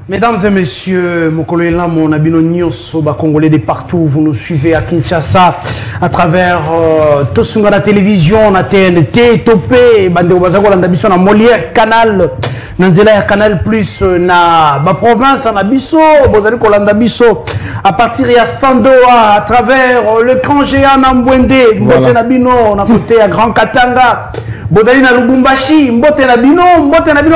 Mesdames et messieurs, mon abino Nyoso, Congolais de partout, vous nous suivez à Kinshasa à travers Tosunga la télévision, na TNT, Topé, Bande Bazako, Landabiso, na Molière, Canal, Nanzela Canal Plus, na ba province, na Biso, Bozali Kolandabiso, à partir de Sandoa, à travers l'écran géant Nambwende, Mbote Nabino, na côté à Grand Katanga. Bozali na Lubumbashi, Mbote na Bino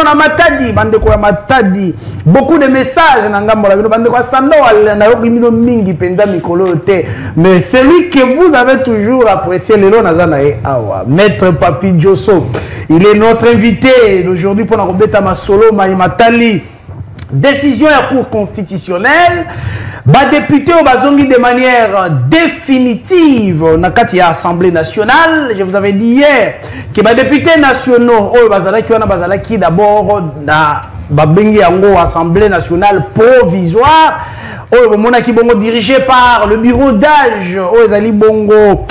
na Matadi, bande ko ya Matadi. Beaucoup de messages na ngambo la Bino, bande ko Sando na yoki mino mingi penza mikolo te. Mais celui que vous avez toujours apprécié le long nazana e awa, Maître Papi Diosso. Il est notre invité d'aujourd'hui pour na kobeta masolo Matali. Décision à Cour constitutionnelle. Député au Bazongi de manière définitive na kati ya Assemblée nationale. Je vous avais dit hier que les députés nationaux qui d'abord na babengi yango Assemblée nationale provisoire qui bongo dirigé par le bureau d'âge bongo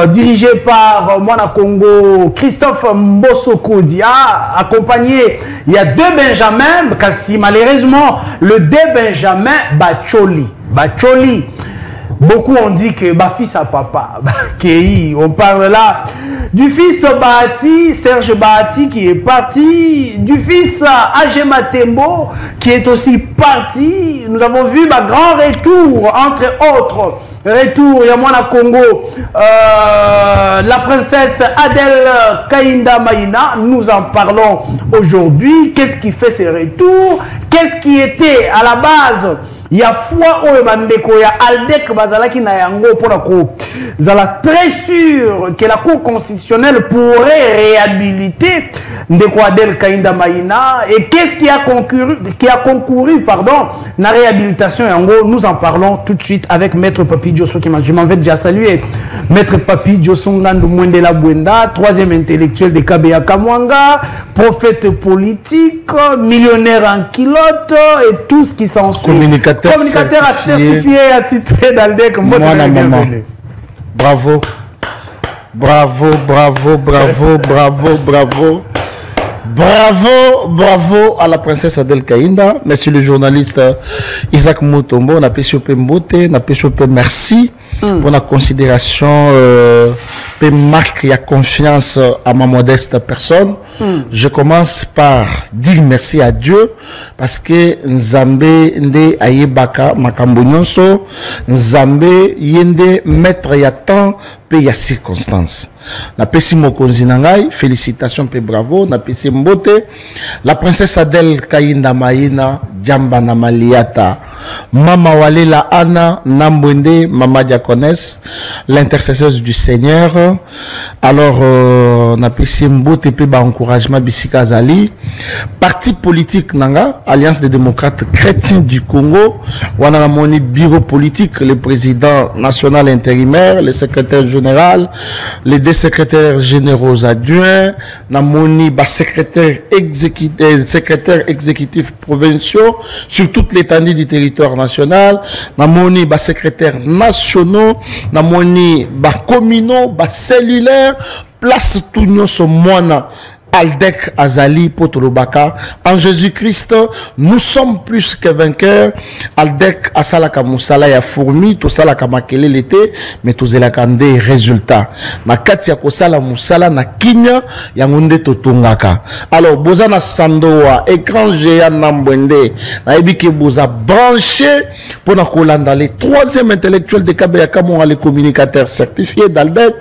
dirigé par Mwana Congo Christophe Mbosso-Kodia, accompagné il y a deux Benjamin kasi malheureusement le deux Benjamin Bacholi. Beaucoup ont dit que fils à papa on parle là du fils Bahati, Serge Bahati qui est parti, du fils Agé Matembo qui est aussi parti. Nous avons vu grand retour, entre autres retour, il y a Mwana Congo, la princesse Adèle Kainda Maïna. Nous en parlons aujourd'hui. Qu'est-ce qui fait ces retours? Qu'est-ce qui était à la base? Il y a foi au bandeko, il y a Aldec Bazalaki na yango pour zala très sûr que la Cour constitutionnelle pourrait réhabiliter Ndeko Adel Kainda Maïna. Et qu'est-ce qui a concouru pardon, la réhabilitation yango? Nous en parlons tout de suite avec Maître Papi Diosso qui je m'en vais déjà saluer. Maître Papi Diosso Ngandu Mwendela Bwenda, troisième intellectuel de Kabeya Kamwanga, prophète politique, millionnaire en kilote et tout ce qui s'en suit. Communicateur certifié, attitré d'Aldec. Bravo. Bravo, bravo, bravo, bravo, bravo. Bravo, bravo à la princesse Adèle Kainda. Merci le journaliste Isaac Mutombo. On a pêché Mbote, on a pêché merci pour la considération, marque et confiance à ma modeste personne. Je commence par dire merci à Dieu parce que Nzambe nde ayebaka makambo nyonso, Nzambe yende mettre ya temps pe ya circonstances. Na pesi mokonzi nangai, félicitations pe bravo, na pesi mbote, la princesse Adèle Kainda Maïna, Djamba na Maliata, Mama Walela Anna, Nambwende, Mama Diaconesse, l'intercesseuse du Seigneur. Alors, na pesi mbote pe ba encouragement bisika zali, parti politique nanga, Alliance des démocrates chrétiens du Congo, wana na moni bureau politique, le président national intérimaire, le secrétaire général, les deux secrétaires généraux adjoints, namoni ba secrétaire exécutif provinciaux sur toute l'étendue du territoire national, namoni ba secrétaires nationaux, namoni ba communaux, ba cellulaires, place tout nyoso mwana Aldec Azali Potolobaka. En Jésus-Christ, nous sommes plus que vainqueurs. Aldec Asalaka Moussala ya fourmi, to salaka makele l'été, mais to zelakande résultat. Na katia kosala Moussala na kinya ya ngunde totongaka. Alors, bozana Sandoa, écran géant Nambwende, na ebike boza branché pour na kolanda les troisième intellectuel de Kabeya Kamwanga, les communicateurs certifiés d'Aldec,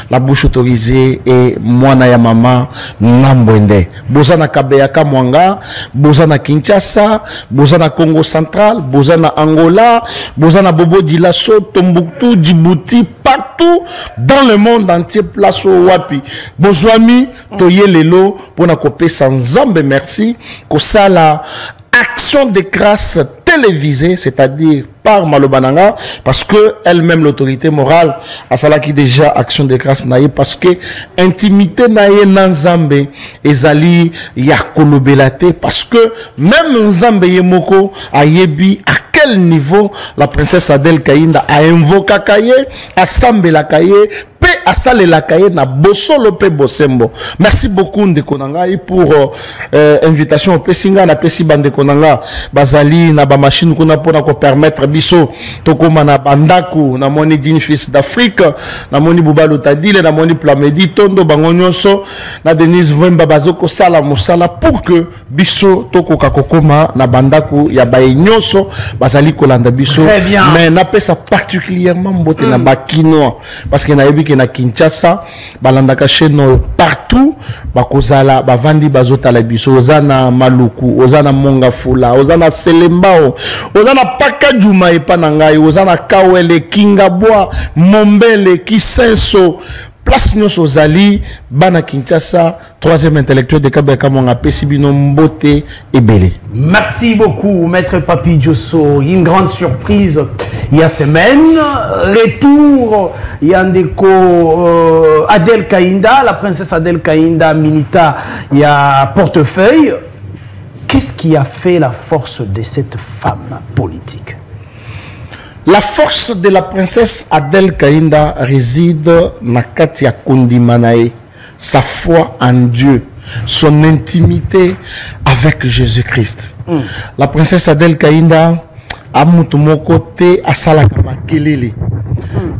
la bouche autorisée et Mwana ya mama Nambwende. Bozana Kabeya Kamwanga, bozana Kinshasa, bozana Congo central, bozana Angola, bozana Bobo Dilasso, Tombouctou, Djibouti, partout dans le monde entier, place au Wapi. Bozwami, Toye Lelo, pour na kopé sans zambe merci, Kosala action de grâce télévisée, c'est-à-dire par Malobananga, parce que elle-même l'autorité morale a cela qui déjà action de grâce naïe, parce que intimité naïe nanzambe ezali ya kolobelate, parce que même nzambe yemoko a yebi à quel niveau la princesse Adèle Kainda a invoqué Kaye, a sambela Kaye, pe asale la kaye na bosolo pe bosembo. Merci beaucoup ndeko nanga pour invitation pe singa na pesi bande konanga bazali na ba machine kuna pona ko permettre biso tokoma na bandaku na moni din fils d'Afrique na moni Bubalo Tadile na moni Plamedi Tondo bango nyonso na Denise Vemba bazoko sala musala pour que biso tokoka kokoma na bandaku ya baye nyonso bazali kolanda biso. Mais na pesa particulièrement mbote na bakinois parce que na yebi ke na Kinshasa balandaka chaîne partout bakozala bavandi bazotala biso ozana Maluku ozana Mongafula ozana Selembao ozana Pakajuma epa na ngai ozana Kawele Kingabwa Mombele Kisenso place nyonso ozali bana Kinshasa troisième intellectuel de Kabeka Monga Pesibino Mbote Ebele. Merci beaucoup Maître Papi Diosso. Une grande surprise il y a semaine, retour Yandeko Adel Kainda, la princesse Adel Kainda Minita, il y a portefeuille. Qu'est-ce qui a fait la force de cette femme politique? La force de la princesse Adel Kainda réside na Katia Kondimanae, sa foi en Dieu, son intimité avec Jésus-Christ. La princesse Adel Kainda a mutumoko te asalaka makelele.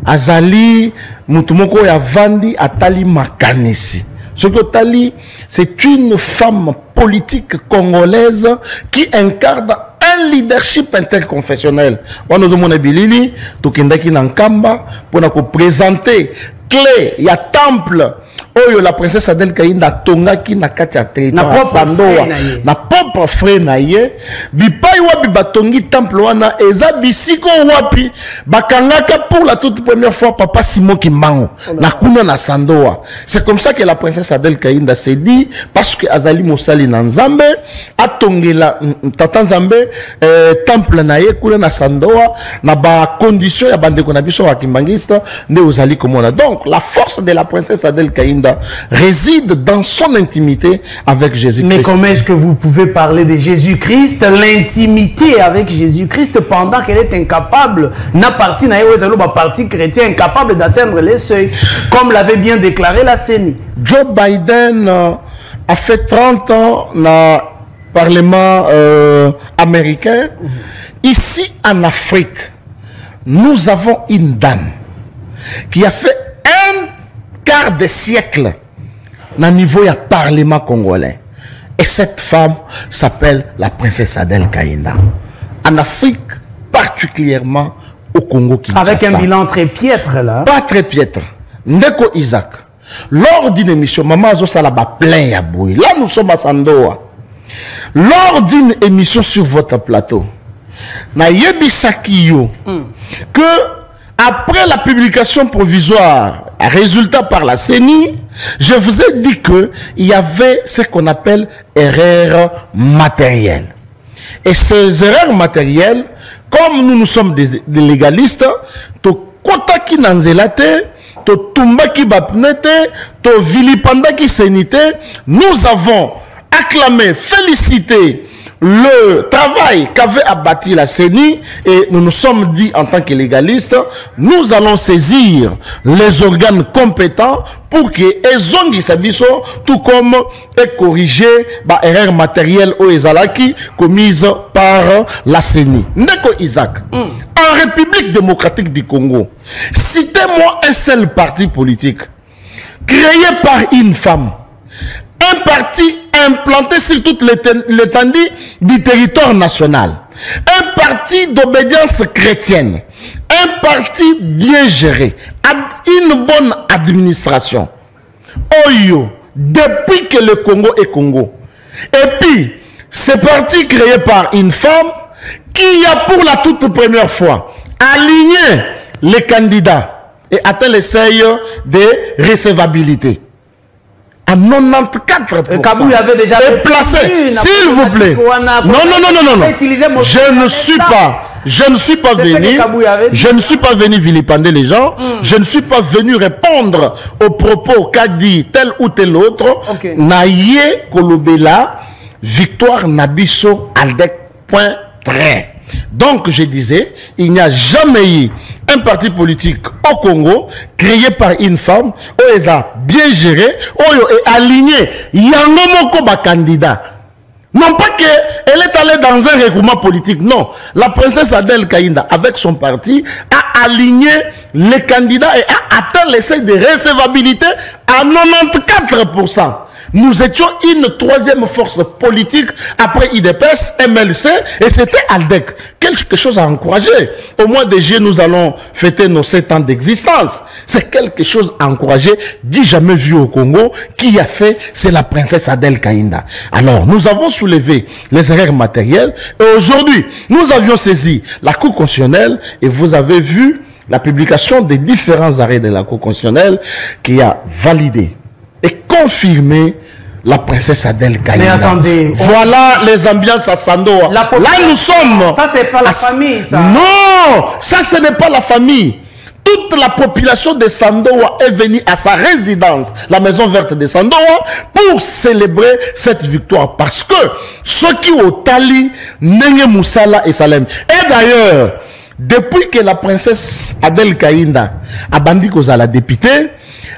Azali mutumoko ya vandi atali makanisi. Ce que Tali, c'est une femme politique congolaise qui incarne un leadership interconfessionnel. On nous a dit que Nankamba pour nous présenter clé, il y a temple. Oh, la princesse Adel Kainda tonga ki na kati ya territoire Sandoa na propre frère na ye bipai wapi batongi temple wana eza bisiko wapi bakangaka pour la toute première fois papa Simon Kimbango na kuna na Sandoa. C'est comme ça que la princesse Adel Kainda s'est dit parce que azali mosali na Nzambe atongela tata Nzambe temple na ye kuna na Sandoa na ba condition ya bande kona biso wa kimbangista nde ozali komona. Donc la force de la princesse Adel Kainda réside dans son intimité avec Jésus-Christ. Mais comment est-ce que vous pouvez parler de Jésus-Christ, l'intimité avec Jésus-Christ pendant qu'elle est incapable, n'a parti parti chrétien incapable d'atteindre les seuils, comme l'avait bien déclaré la CENI. Joe Biden a fait 30 ans dans le Parlement américain. Ici en Afrique, nous avons une dame qui a fait un quart de siècle na niveau ya parlement congolais. Et cette femme s'appelle la princesse Adel Kainda. En Afrique, particulièrement au Congo Kinshasa. Avec un bilan très piètre là. Pas très piètre. Ndeko Isaac, lors d'une émission, Maman Azosala ba plein ya boui. Là nous sommes à Sandoa. Lors d'une émission sur votre plateau, na yebisaki yo que après la publication provisoire, résultat par la CENI, je vous ai dit qu'il y avait ce qu'on appelle erreurs matérielles. Et ces erreurs matérielles, comme nous sommes des légalistes, to kotaki nanzelate, to tumbaki bapnete, to vilipandaki senite, nous avons acclamé, félicité le travail qu'avait abattu la CENI et nous nous sommes dit en tant que légalistes, nous allons saisir les organes compétents pour que Ezongi Sabiso, tout comme et corriger les erreurs matérielles ou ezalaki commises par la CENI. Ndeko Isaac, en République démocratique du Congo, citez-moi un seul parti politique créé par une femme, un parti implanté sur toute l'étendue du territoire national, un parti d'obédience chrétienne, un parti bien géré, une bonne administration. Oyo, depuis que le Congo est Congo. Et puis, ce parti créé par une femme qui a pour la toute première fois aligné les candidats et atteint le seuil de recevabilité. À 94%. Kabou avait déjà placé, s'il vous plaît. Non. Je ne suis pas venu vilipender les gens. Je ne suis pas venu répondre aux propos qu'a dit tel ou tel autre. Naïe Kolobela, victoire Nabiso Aldec, point très. Donc, je disais, il n'y a jamais eu un parti politique au Congo créé par une femme, où elle a bien géré, où elle est alignée. Il y a un candidat. Non pas qu'elle est allée dans un regroupement politique, non. La princesse Adel Kaïnda, avec son parti, a aligné les candidats et a atteint les seuils de recevabilité à 94%. Nous étions une troisième force politique après IDPS, MLC et c'était ALDEC. Quelque chose à encourager. Au mois de juillet, nous allons fêter nos 7 ans d'existence. C'est quelque chose à encourager, dit jamais vu au Congo. Qui a fait, c'est la princesse Adel Kaïnda. Alors, nous avons soulevé les erreurs matérielles et aujourd'hui, nous avions saisi la Cour constitutionnelle et vous avez vu la publication des différents arrêts de la Cour constitutionnelle qui a validé et confirmé la princesse Adel Kaïnda. Mais attendez, voilà les ambiances à Sandoa. Là, nous sommes. Ça, c'est pas la famille, ça. Non, ça, ce n'est pas la famille. Toute la population de Sandoa est venue à sa résidence, la maison verte de Sandoa, pour célébrer cette victoire. Parce que ceux qui ont tali, Nenge Moussala et Salem. Et d'ailleurs, depuis que la princesse Adel Kaïnda a bandi à la députée,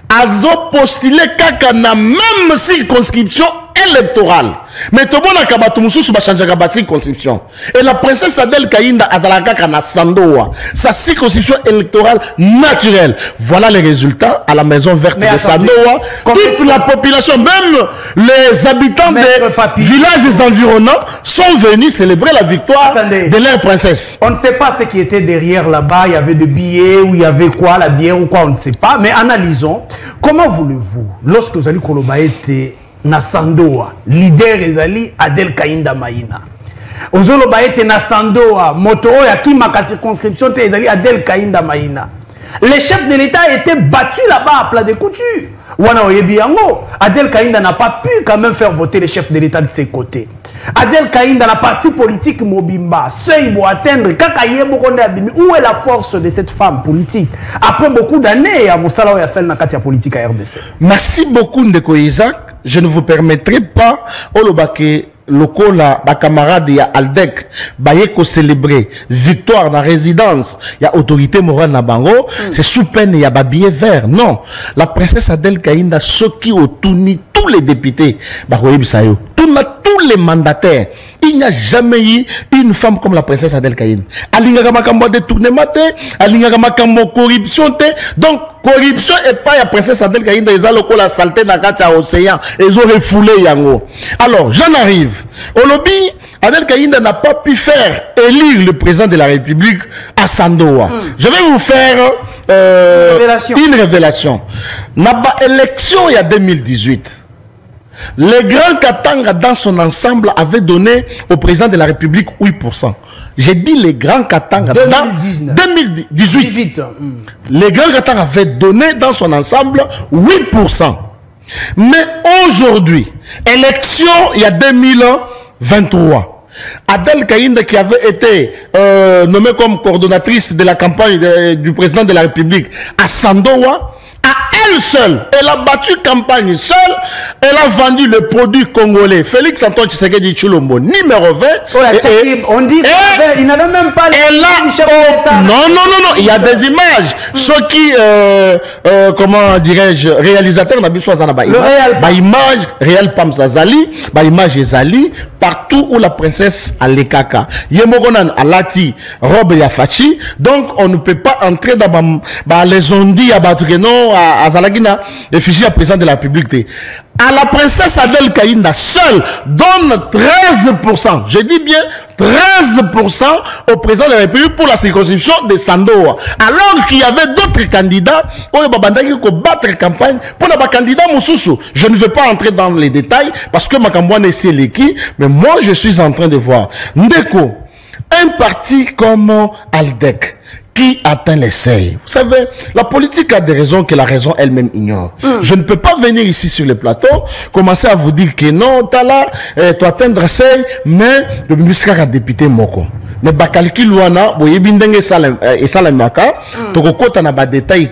a postulé kaka na même circonscription électorale. Mais tout le monde a changé de circonscription. Et la princesse Adel Kaïnda a kaka na Sandoa, sa circonscription électorale naturelle. Voilà les résultats à la maison verte de Sandoa. Toute la population, même les habitants des villages environnants sont venus célébrer la victoire de leur princesse. On ne sait pas ce qui était derrière là-bas. Il y avait des billets ou il y avait quoi, la bière ou quoi, on ne sait pas. Mais analysons. Comment voulez-vous, lorsque vous allez Koloba était na Sandoa, leader ezali Adel Kaïnda Maïna. Ozoloba était na Sandoa, moto ya ki maka circonscription te ezali Adel Kaïnda Maïna. Les chefs de l'État étaient battus là-bas à plat de couture. Wana Oyebiango, Adel Kaïnda n'a pas pu quand même faire voter les chefs de l'État de ses côtés. Adel Kaïnda, la partie politique Mobimba, seuil pour atteindre où est la force de cette femme politique après beaucoup d'années à Moussala ou Yassel Nakatia politique à RDC. Merci beaucoup Ndeko Isaac. Je ne vous permettrai pas Olobake Lokola, ba camarade ya Aldec, bayeko célébrer victoire dans la résidence, il y a autorité morale na bango, c'est sous peine il y a babillet vert. Non, la princesse Adel Kaïnda, ceux qui ont tourné tous les députés, tous les mandataires, il n'y a jamais eu une femme comme la princesse Adel Kaïnda. Alingaka makambo détournement te, alingaka makambo corruption te. Donc corruption et pas la princesse Adel Kaïnda, ils ont la saleté dans l'océan, ils ont refoulé yango. Alors, j'en arrive. Au lobby, Adel Kaïnda n'a pas pu faire élire le président de la République à Sandoa. Je vais vous faire une révélation. N'a élection il y a 2018. Le Grand Katanga dans son ensemble avait donné au président de la République 8%. J'ai dit les Grands Katanga dans 2018. Les Grands Katanga avaient donné dans son ensemble 8%. Mais aujourd'hui, élection il y a 2023. Adel Kaïnda qui avait été nommée comme coordonnatrice de la campagne du président de la République à Sandoa, à elle seule, elle a battu campagne seule, elle a vendu le produit congolais. Félix Antoine Tshisekedi Tshilombo, numéro 20. On dit qu'il n'avait même pas les non, il y a des images. Ceux qui, comment dirais-je, réalisateurs n'a pas image, réel Pam Zazali, image Ezali, partout où la princesse a les caca. Yemogonan a lati, robe Yafachi, donc on ne peut pas entrer dans les ondis à Batukeno, à Zalagina, réfugié à président de la République. À la princesse Adel Kaïnda seule donne 13%. Je dis bien 13% au président de la République pour la circonscription de Sandoa. Alors qu'il y avait d'autres candidats qui ont battre campagne pour les candidats Moussoussou. Je ne vais pas entrer dans les détails parce que Makambouane est l'équipe, mais moi je suis en train de voir. Ndeko, un parti comme Aldec, qui atteint les seuils. Vous savez, la politique a des raisons que la raison elle-même ignore. Je ne peux pas venir ici sur le plateau, commencer à vous dire que non, Tala, tu atteindre les seuils, mais le ministre a député Moko. Mais ba calcul wana, boye bindenge et salamaka, toko kota na ba détail,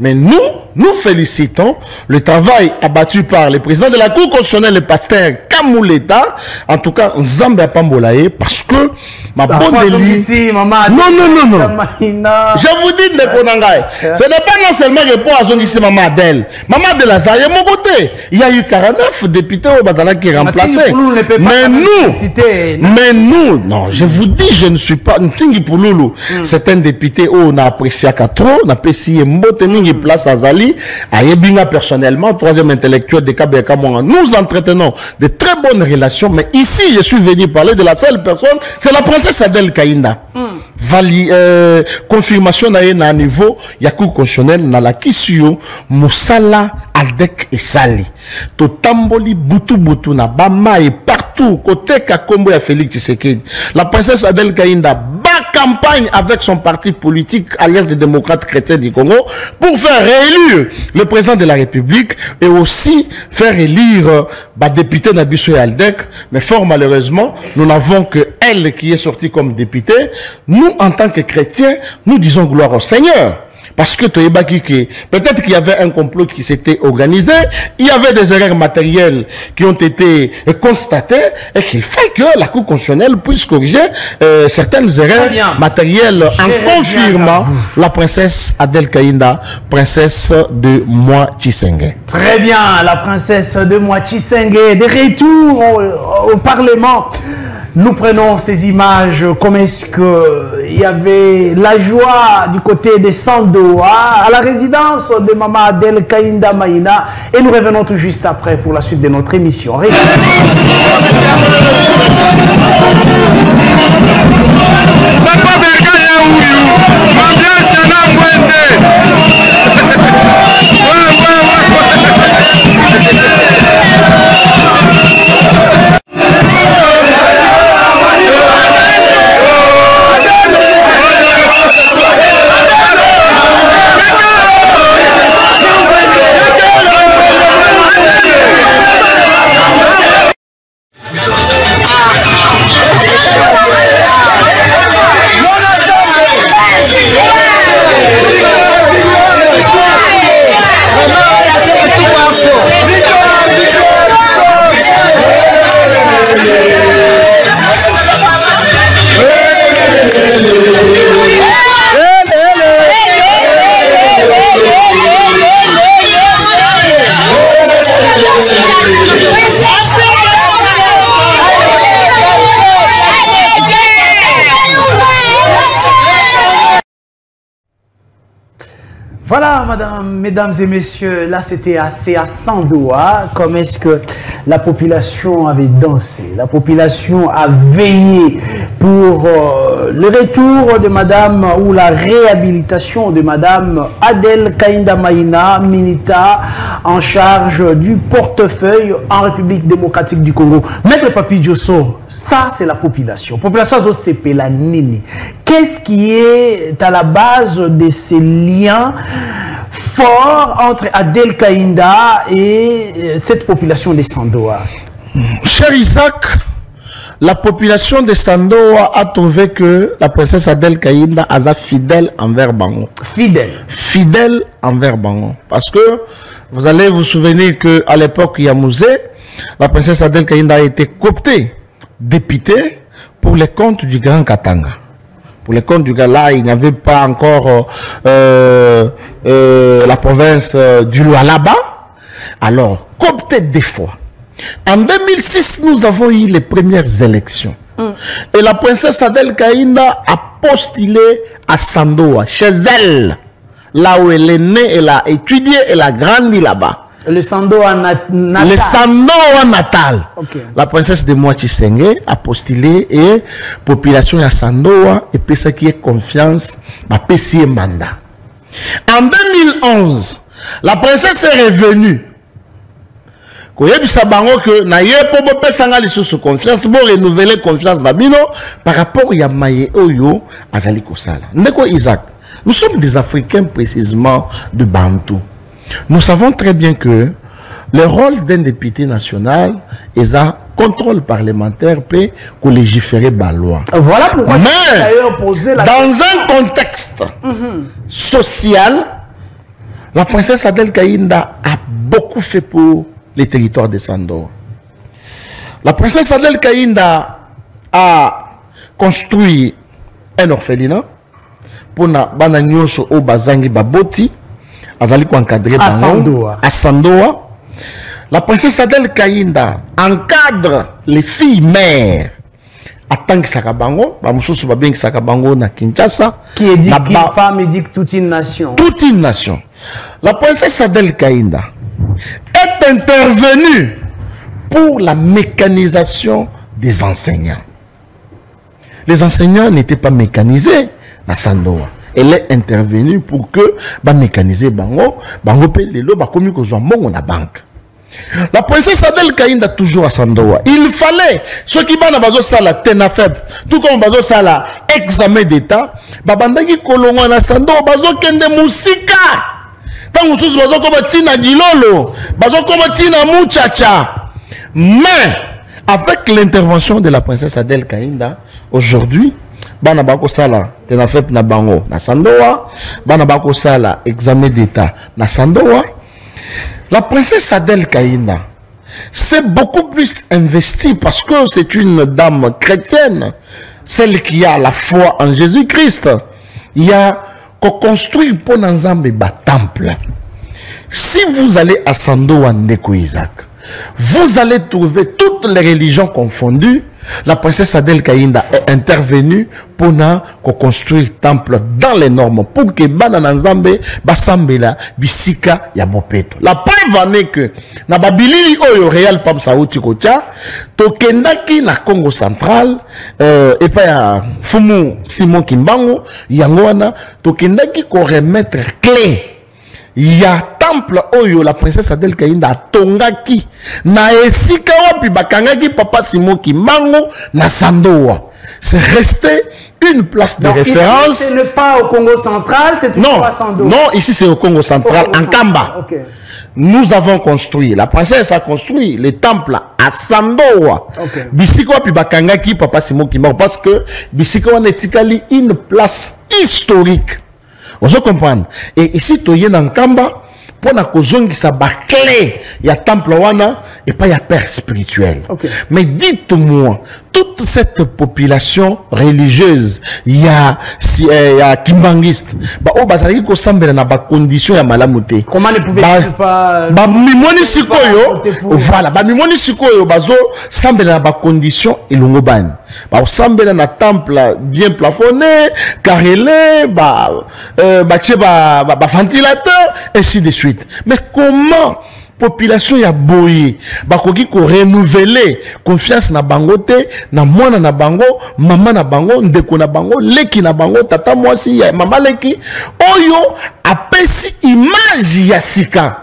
mais nous, nous félicitons le travail abattu par le président de la Cour constitutionnelle, le pasteur Kamouleta. En tout cas, Nzambe Pambolaye, parce que ma bonne délit. Non. Je vous dis, ce n'est pas non seulement que pour Azongisi Maman Adèle. Maman Adèle Aza, il y a mon côté. Il y a eu 49 députés au Badala qui est remplacé. Mais nous, non, je vous dis, je ne suis pas. C'est un député où on a apprécié à 4 ans, on a apprécié Mbotemingi place à Zali, à Yebinga personnellement, troisième intellectuel de Kabeka Mwanga. Nous entretenons de très bonnes relations, mais ici, je suis venu parler de la seule personne, c'est la princesse Adèle Kaïnda. Confirmation na niveau Yakou constitutionnel na la Kisio Moussala Aldek et Sali. Totamboli Butu na Bama et partout côté Kakombo ya Félix Tshisekedi. La princesse Adèle Kaïnda campagne avec son parti politique Alliance des démocrates chrétiens du Congo pour faire réélire le président de la République et aussi faire élire député Nabiso et Aldec. Mais fort malheureusement, nous n'avons que elle qui est sortie comme députée. Nous, en tant que chrétiens, nous disons gloire au Seigneur. Parce que peut-être qu'il y avait un complot qui s'était organisé, il y avait des erreurs matérielles qui ont été constatées et qu'il fait que la Cour constitutionnelle puisse corriger certaines erreurs matérielles en confirmant la princesse Adèle Kaïnda, princesse de Moi Tshisengue. Très bien, la princesse de Moi Tshisengue, de retour au Parlement. Nous prenons ces images, comme est-ce qu'il y avait la joie du côté de Sandoa, à la résidence de Maman Adèle Kaïnda Maïna, et nous revenons tout juste après pour la suite de notre émission. Voilà, mesdames et messieurs, là c'était assez à Sandoa, comme est-ce que la population avait dansé, la population a veillé pour le retour de madame ou la réhabilitation de madame Adèle Kaïnda Maïna, Minita, en charge du portefeuille en République démocratique du Congo. Maître Papi Diosso, ça c'est la population. Population c'est la nini. Qu'est-ce qui est à la base de ces liens forts entre Adèle Kaïnda et cette population de Sandoa? Cher Isaac, la population de Sandoa a trouvé que la princesse Adèle Kaïnda est fidèle envers Bango. Fidèle envers Bango. Parce que vous allez vous souvenir qu'à l'époque Yamouzé, la princesse Adèle Kaïnda a été cooptée députée pour les comptes du Grand Katanga. Pour les comptes du Gala, il n'y avait pas encore la province du Lualaba. Alors, coopté des fois. En 2006, nous avons eu les premières élections. Et la princesse Adèle Kaïnda a postulé à Sandoa, chez elle. Là où elle est née, elle a étudié, elle a grandi là-bas. Le Sandoa natal. Le Sandoa natal. Okay. La princesse de Moi Tshisengue a postulé et population à Sandoa et puis ça qui est confiance, ma PC mandat. En 2011, la princesse est revenue. Que na ye pour pesanga lisusu confiance pour renouveler confiance d'abino par rapport à Maye Oyo azali kosala. Ndeko Isaac, nous sommes des Africains précisément de Bantou. Nous savons très bien que le rôle d'un député national est un contrôle parlementaire peut légiférer par loi. Voilà pourquoi mais dans un contexte social, La princesse Adèle Kaïnda a beaucoup fait pour les territoires de Sandoa. La princesse Adèle Kaïnda a construit un orphelinat pour na bana nyonso o bazangi baboti azali ko encadrer à Sandoa. À Sandoa. La princesse Adèle Kaïnda encadre les filles mères à tant que Sakabango, ba mususu ba bengi Sakabango na Kinshasa, qui est dit qu'une femme éduque toute une nation. Toute une nation. La princesse Adèle Kaïnda est intervenue pour la mécanisation des enseignants. Les enseignants n'étaient pas mécanisés à Sandoa. Elle est intervenue pour que ba mécaniser bango pe lelo ba komi ko mbongo na banque. La princesse Adèle Kaïnda toujours à Sandoa. Il fallait ceux qui bana bazo sala tenafeb tout comme bazo sala examen d'état babandaki kolongo na Sandoa bazo kende musika. Tant que bazo ko batina gilolo bazo ko batina muchacha. Mais avec l'intervention de la princesse Adèle Kaïnda, aujourd'hui, bana bako sala tenafep na bango na Sandoa, bana bako sala examen d'état na Sandoa. La princesse Adèle Kaïnda s'est beaucoup plus investie parce que c'est une dame chrétienne, celle qui a la foi en Jésus-Christ. Il y a qu'on construit pour Nzambe ba temple. Si vous allez à Sandoa Ndeko Isaac, vous allez trouver toutes les religions confondues. La princesse Adèle Kaïnda est intervenue pour construire temple dans les normes pour que Banana Nzambe basambela bisika ya bopeto. La preuve est que na babilili oyo réel pam saouti kocha tokendaki na Congo central et pas ya Fumu Simon Kimbangu yango wana tokendaki ko remettre clé. Il y a temple oyo la princesse Adèle Kaïnda tongaki na esika wapi bakangaki papa Simon Kimbangu na Sandoa. C'est resté une place de référence. Ce n'est pas au Congo central, c'est toujours à Sandoa. Non, ici c'est au Congo central, en Kamba. Okay. Nous avons construit, la princesse a construit les temples à Sandoa. Okay. Bisiko wapi bakangaki papa Simon Kimbangu parce que bisiko wana etikali une place historique. Vous comprenez? Et ici, tu es dans Kamba, pour na kozongi sa ba clé, il y a temple wana et pas il y a père spirituel. Okay. Mais dites-moi, toute cette population religieuse, il y a kimbangiste, bah oh bazali ko sambela na ba condition ya malamute. Comment ne pouvez-vous pas mimoni sikoyo, voilà, ba mimoni sikoyo bazo sambela na ba condition elongo ban. Bah sambela na temple bien plafonné, carrelé, ventilateur, ainsi de suite. Mais comment population ya boye bakoki ko renouveler confiance na bangote na mwana na bango mama na bango ndeko na bango leki na bango tata mwasi ya mama leki oyo apesi image ya sika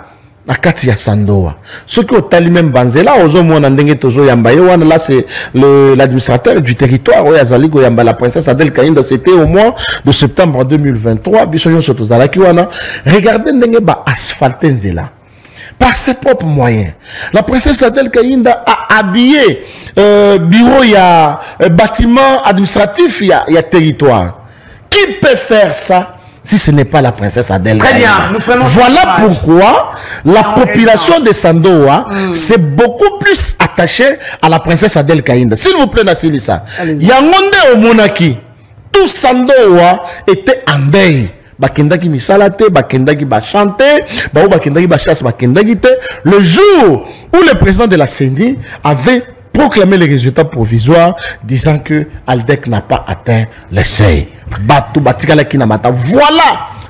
na kati ya Sandoa ce qui otali même banzela ozo mona ndenge tozo yamba yo wana là c'est l'administrateur du territoire oyo azali ko yamba la princesse Adèle Kaïnda. C'était au mois de septembre 2023 biso yo soto zalaki wana. Regardez ndenge ba asphalter nzela par ses propres moyens. La princesse Adèle Kaïnda a habillé bureau, il y a bâtiment administratif, il y a territoire. Qui peut faire ça si ce n'est pas la princesse Adèle Kaïnda? Très bien, nous prenons voilà pourquoi la population de Sandoa s'est beaucoup plus attachée à la princesse Adèle Kaïnda. S'il vous plaît, Nassilissa. Yangonde au Monaki, tout Sandoa était en deuil. Bakendaki misalate, bakendaki ba chanter, bakendaki ba chasse, bakendaki te. Le jour où le président de la CENI avait proclamé les résultats provisoires disant que Aldec n'a pas atteint le seuil. Voilà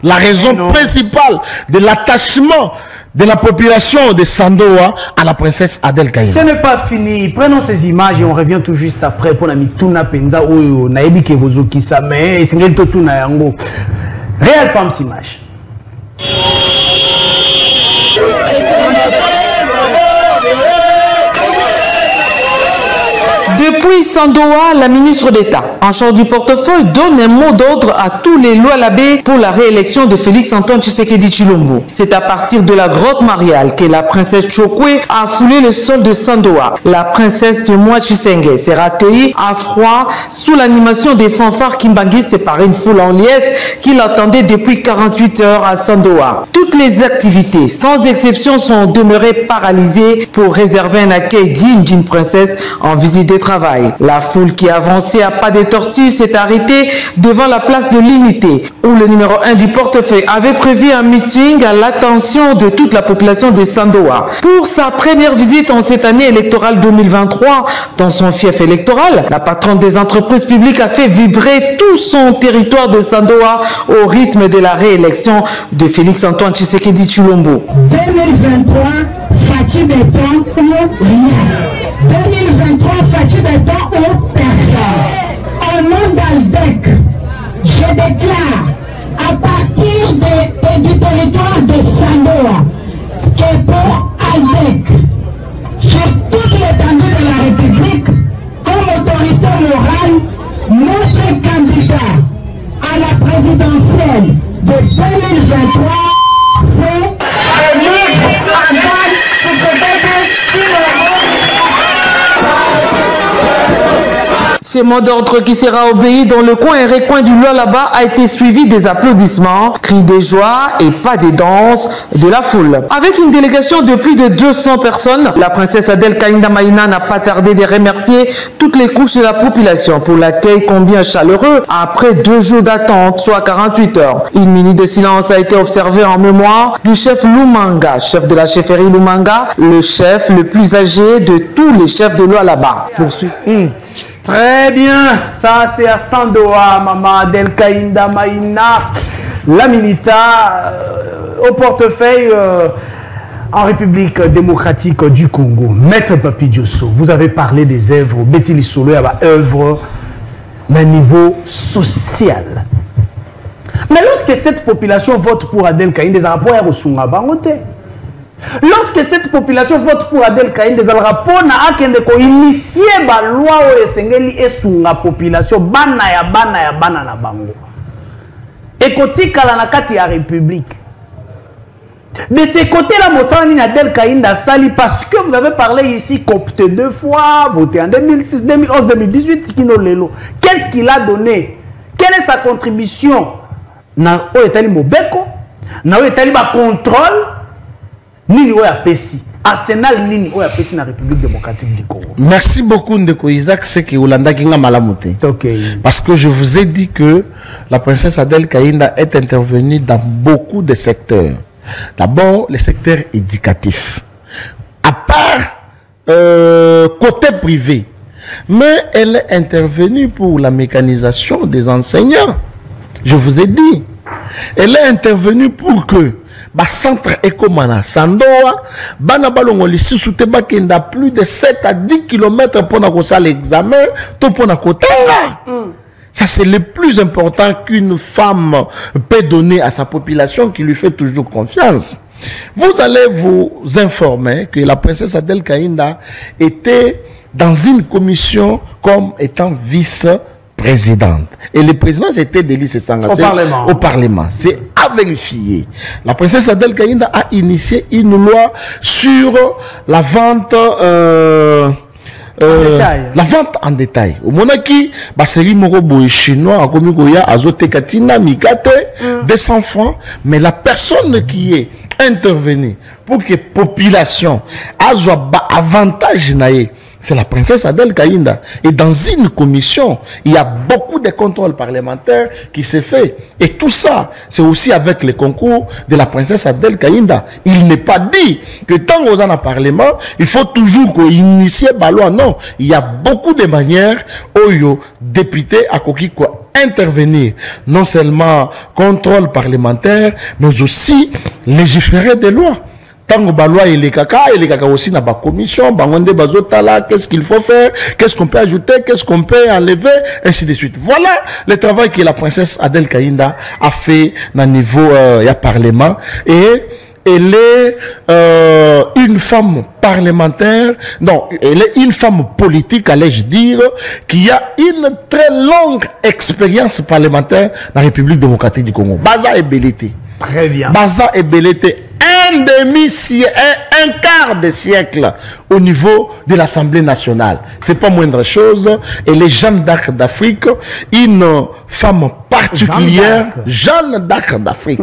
la raison principale de l'attachement de la population de Sandoa à la princesse Adèle Kaïnda. Ce n'est pas fini. Prenons ces images et on revient tout juste après pour Nami Tuna Penza ou Naebi Kerozo Kisame et Singel Totuna Yango. Réel Pams image. Depuis Sandoa, la ministre d'État en charge du portefeuille donne un mot d'ordre à tous les Lualabé pour la réélection de Félix-Antoine Tshisekedi Tshilombo. C'est à partir de la grotte mariale que la princesse Chokwe a foulé le sol de Sandoa. La princesse de Moi Tshisenge s'est accueillie à froid sous l'animation des fanfares kimbanguistes par une foule en liesse qui l'attendait depuis 48 heures à Sandoa. Toutes les activités, sans exception, sont demeurées paralysées pour réserver un accueil digne d'une princesse en visite de travail. La foule qui avançait à pas de tortue s'est arrêtée devant la place de l'Unité, où le numéro 1 du portefeuille avait prévu un meeting à l'attention de toute la population de Sandoa. Pour sa première visite en cette année électorale 2023, dans son fief électoral, la patronne des entreprises publiques a fait vibrer tout son territoire de Sandoa au rythme de la réélection de Félix-Antoine Tshisekedi Tshilombo. 2023, Fatih Béton ou rien. 2023, Fatih Béton ou personne. Au nom d'Aldec, je déclare à partir du territoire de Sandoa que pour Aldec, sur toute l'étendue de la République, comme autorité morale, notre candidat à la présidentielle de 2023, c'est Félix-Antoine Tshisekedi Tshilombo. Ce mot d'ordre qui sera obéi dans le coin et recoin du Lualaba a été suivi des applaudissements, cris de joie et pas de danse de la foule. Avec une délégation de plus de 200 personnes, la princesse Adel Kainda Maïna n'a pas tardé de remercier toutes les couches de la population pour l'accueil combien chaleureux après 2 jours d'attente, soit 48 heures. Une minute de silence a été observée en mémoire du chef Lumanga, chef de la chefferie Lumanga, le chef le plus âgé de tous les chefs de Lualaba. Très bien, ça c'est à Sandoa, Maman Adel Kainda Maïna, la Minita, au portefeuille en République démocratique du Congo. Maître Papi Diosso, vous avez parlé des œuvres, Betty Lissolo, il y a œuvres d'un niveau social. Mais lorsque cette population vote pour Adel Kainda, des rapports à Rosunga Bangote. Lorsque cette population vote pour Adel Kainda, des rapports à Akende ko initier ba loi o esengeli esunga population bana ya bana na bango. Et kotikala na kati ya République. De ce côté-là, Mossani Adel Kainda sali parce que vous avez parlé ici, coopté 2 fois, voté en 2006, 2011, 2018, Kino Lelo. Qu'est-ce qu'il a donné? Quelle est sa contribution? Na o etali mobeko, na o etali ba contrôle. Nini oya pesi Arsenal nini oya pesi na République démocratique du Congo. Merci beaucoup Ndeko Isaac, c'est que Olanda Kinga Malamute. Parce que je vous ai dit que la princesse Adel Kainda est intervenue dans beaucoup de secteurs. D'abord, le secteur éducatif. À part côté privé, mais elle est intervenue pour la mécanisation des enseignants. Je vous ai dit, elle est intervenue pour que centre Ekomana Sandoa bana balongo lisusu te bakenda plus de 7 à 10 km pour na l'examen to pour na kotanga. Ça c'est le plus important qu'une femme peut donner à sa population qui lui fait toujours confiance. Vous allez vous informer que la princesse Adel Kainda était dans une commission comme étant vice-présidente. Et le président c'était Delis Sangasé au Parlement. C'est à vérifier. La princesse Adel Kainda a initié une loi sur la vente la vente en détail. Au monaki, baseri moko boy chinois, akomi koya azote katina mikate 200 francs, mais la personne qui est intervenue pour que population azoa avantage naé, c'est la princesse Adel Kainda. Et dans une commission, il y a beaucoup de contrôles parlementaires qui se fait. Et tout ça, c'est aussi avec le concours de la princesse Adel Kainda. Il n'est pas dit que tant qu'on est en parlement, il faut toujours qu'on initie Balois. Non, il y a beaucoup de manières où les députés à Koki intervenir. Non seulement contrôle parlementaire, mais aussi légiférer des lois. Tango baloi et les caca aussi dans la commission, bangonde bazotala, qu'est-ce qu'il faut faire, qu'est-ce qu'on peut ajouter, qu'est-ce qu'on peut enlever, ainsi de suite. Voilà le travail que la princesse Adel Kainda a fait dans le niveau parlement. Et elle est une femme parlementaire, non, elle est une femme politique, allais-je dire, qui a une très longue expérience parlementaire dans la République démocratique du Congo. Baza Ebelete. Très bien. Baza Ebelete, un demi-siècle, un quart de siècle au niveau de l'Assemblée nationale. C'est pas moindre chose. Elle est Jeanne d'Arc d'Afrique, une femme particulière, Jeanne d'Arc d'Afrique.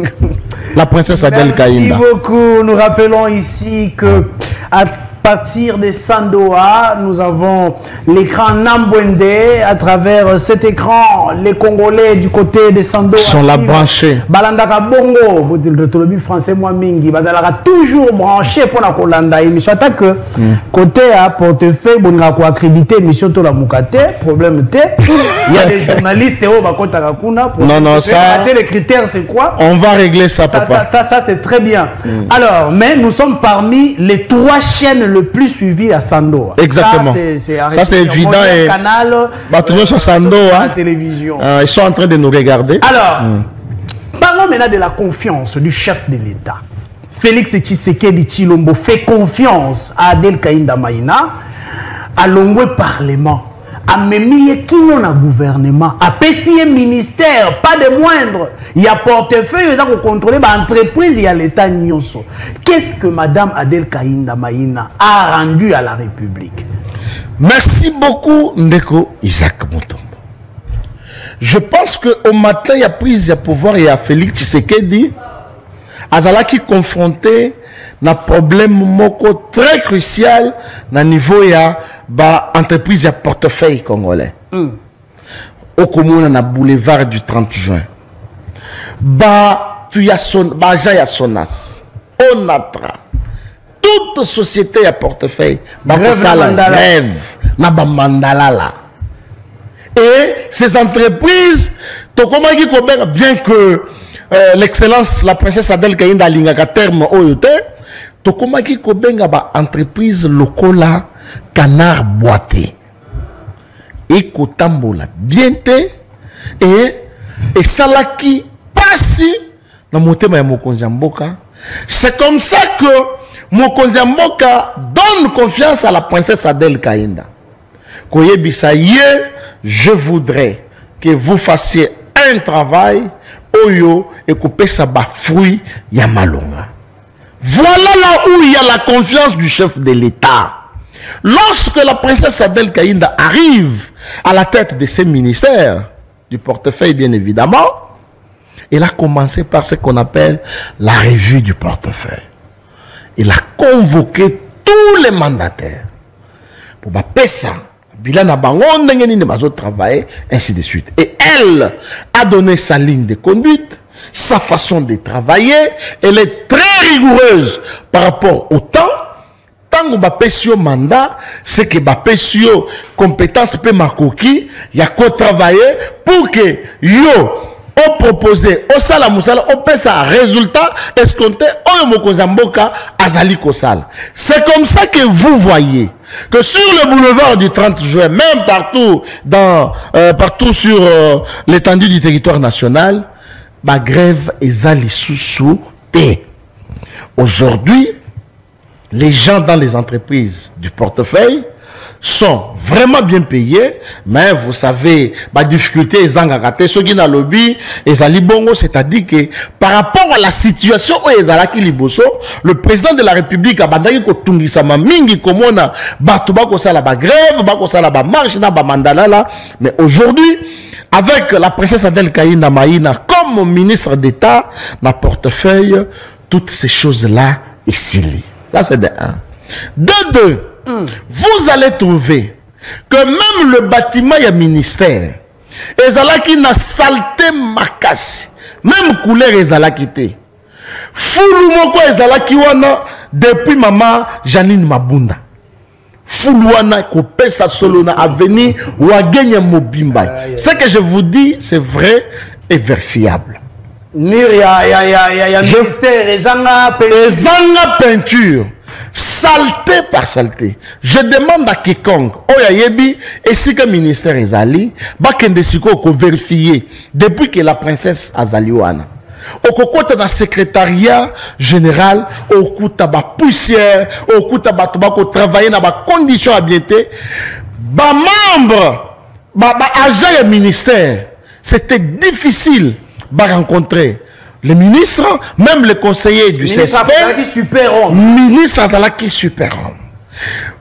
La princesse Adèle Kaïnda. Merci beaucoup. Nous rappelons ici que à partir de Sandoa, nous avons l'écran Nambwende. À travers cet écran, les Congolais du côté de Sandoa sont là branchés. Balandaka Bongo, le français moi mingi, bazalaka toujours branché pour la Kolanda émission. Que côté à portefeuille, bon na ko accrédité émission to la Mukate, problème té. Il y a des journalistes au bakota kakuna. Non, ça. Les critères c'est quoi? On va régler ça, papa. Ça c'est très bien. Alors, mais nous sommes parmi les 3 chaînes le plus suivies à Sandoa. Exactement. Ça c'est évident. Et canal, sur Sandoa, la télévision. Ils sont en train de nous regarder. Alors, parlons maintenant de la confiance du chef de l'État. Félix Tshisekedi Tshilombo fait confiance à Adèle Kaïnda Maïna, à l'ongwe parlement, à Memie Kino na gouvernement, à PCA ministère, pas de moindre. Il y a portefeuille, il y a contrôler l'entreprise, il y a l'État Nyonso. Qu'est-ce que Madame Adèle Kaïnda Maïna a rendu à la République? Merci beaucoup, Ndeko Isaac Mutombo. Je pense qu'au matin, il y a prise de pouvoir, il y a Félix Tshisekedi, Azala qui confronté na problème moko très crucial na niveau ya ba entreprise ya portefeuille congolais. Au commun na boulevard du 30 juin. Ba tu ya son ba ya Sonas. Onatra. Toute société à portefeuille ba kosala grève na ba mandalala. Et ces entreprises to comment qui combien bien que l'excellence la princesse Adèle Kaïnda lingaka terme oyote to comment qui combien ba entreprise lokola canard boité et kotambola bien te et salaki pasi na motema ya mokonzi mboka. C'est comme ça que mokonzi mboka donne confiance à la princesse Adèle Kaïnda. Koyebisa ye, je voudrais que vous fassiez un travail oyo et couper ça bas fruit yamalonga. Voilà là où il y a la confiance du chef de l'État. Lorsque la princesse Adèle Kaïnda arrive à la tête de ses ministères, du portefeuille bien évidemment, elle a commencé par ce qu'on appelle la revue du portefeuille. Il a convoqué tous les mandataires pour ça. Bilan a travailler, ainsi de suite. Et elle a donné sa ligne de conduite, sa façon de travailler. Elle est très rigoureuse par rapport au temps. Tant que bapesio mandat, c'est que bapesio compétence pe makoki, il y a qu'à travailler pour que yo au proposé, au sala musala, au pesa résultat escompté, au mokozamboka azali kosala. C'est comme ça que vous voyez que sur le boulevard du 30 juin, même partout partout sur l'étendue du territoire national, ma grève ezali sous té. Aujourd'hui, les gens dans les entreprises du portefeuille sont vraiment bien payés, mais vous savez, ma difficulté est en ceux qui n'ont lobby, c'est-à-dire que par rapport à la situation où le président de la République a bandaki ko tungisama mingi komona bato bako sala ba grève, bako sala ba marche na ba mandalala, mais aujourd'hui avec la princesse Adèle Kaïnda Maïna comme ministre d'État, ma portefeuille, toutes ces choses-là ici. Ça c'est de 1. De 2. Vous allez trouver que même le bâtiment et le ministère, ezalaki na saleté makasi, même couleur ezalaki te. Fulu moko ezalaki wana depuis maman Janine Mabunda. Fulu wana kopesa solo na avenir Wagenya Mobimba. Ce que je vous dis, c'est vrai et vérifiable. Mur ya ministère ezanga peinture. Saleté par saleté. Je demande à quiconque, Oyayebi, et si que le ministère Ezali, Bakende Siko ko vérifier depuis que la princesse Azaliwana. au kokota dans secrétariat général, au kouta ba poussière, au kouta ba tobako travailler dans ba conditions habileté, ba membre, ba agent du ministère, c'était difficile de rencontrer les ministres, même les conseillers du CSP, ministre Azalaki super homme.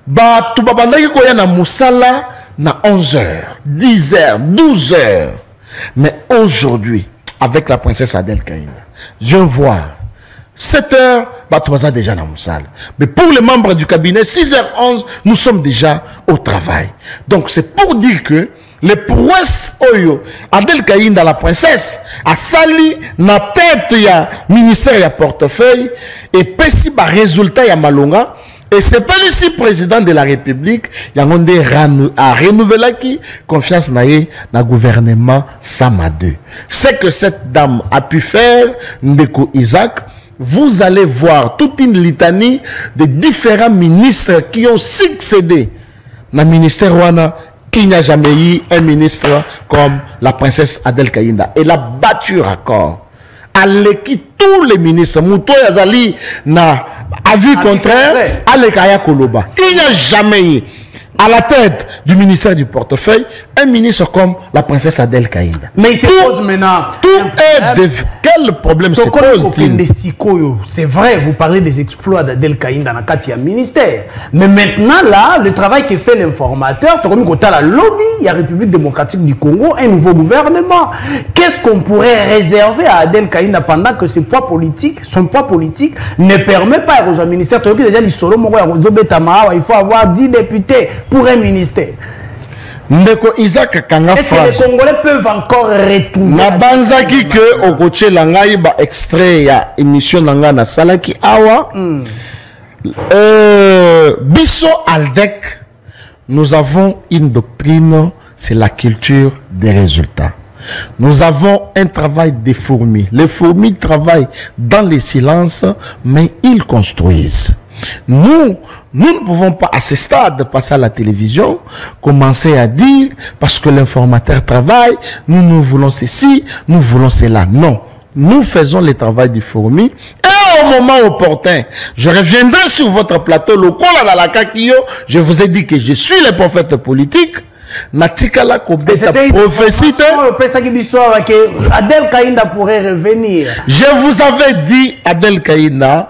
Ba tout babandaki koya na musala na 11h, 10h, 12h. Mais aujourd'hui, avec la princesse Adel Kaïna, je vois 7h, bah tout ça déjà dans musala. Mais pour les membres du cabinet, 6h11, nous sommes déjà au travail. Donc c'est pour dire que les prouesses oyo Adel Kaïna la princesse a sali na tête ya ministère ya portefeuille et pesi ba résultat ya malonga. Et c'est pas ici président de la République, il y a renouvelé qui confiance dans le gouvernement Samadou. C'est que cette dame a pu faire, Ndeko Isaac, vous allez voir toute une litanie de différents ministres qui ont succédé dans le ministère Wana. Il n'y a jamais eu un ministre comme la princesse Adel Kaïnda. Elle a battu raccord. Elle a quitté tous les ministres. Mouto Yazali n'a avis contraire à l'Ekaya Koloba. Il n'y a jamais eu à la tête du ministère du portefeuille un ministre comme la princesse Adel Kaïnda. Mais il se pose maintenant. Quel problème se pose-t-il? C'est vrai, vous parlez des exploits d'Adel Kaïnda dans le ministère. Mais maintenant, là, le travail que fait l'informateur, la lobby, il y a la République démocratique du Congo, un nouveau gouvernement. Qu'est-ce qu'on pourrait réserver à Adel Kaïnda pendant que son poids politique ne permet pas aux ministères? Il faut avoir 10 députés pour un ministère. Ndeko Isaac Kanga phrase. Les Congolais peuvent encore retrouver. Na banzaki que au côté langai ba extrait ya émission nanga na salaki awa. Biso Aldec, nous avons une doctrine, c'est la culture des résultats. Nous avons un travail des fourmis. Les fourmis travaillent dans les silences, mais ils construisent. Nous ne pouvons pas à ce stade passer à la télévision, commencer à dire parce que l'informateur travaille, nous voulons ceci, nous voulons cela. Non, nous faisons le travail du fourmi et au moment opportun, je reviendrai sur votre plateau local à la Kakio, je vous ai dit que je suis le prophète politique. Natikala Kobeta prophétie. Adel Kaïnda pourrait revenir. Je vous avais dit Adel Kaïnda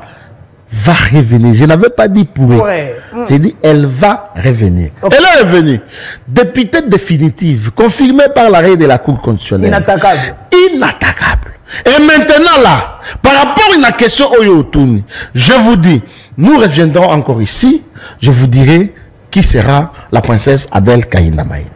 va revenir. Je n'avais pas dit pourrait. J'ai dit elle va revenir. Okay. Elle est revenue. Députée définitive, confirmée par l'arrêt de la Cour constitutionnelle. Inattaquable. Inattaquable. Et maintenant là, par rapport à une question Oyotouni, je vous dis, nous reviendrons encore ici. Je vous dirai qui sera la princesse Adel Kaïnda Maïna.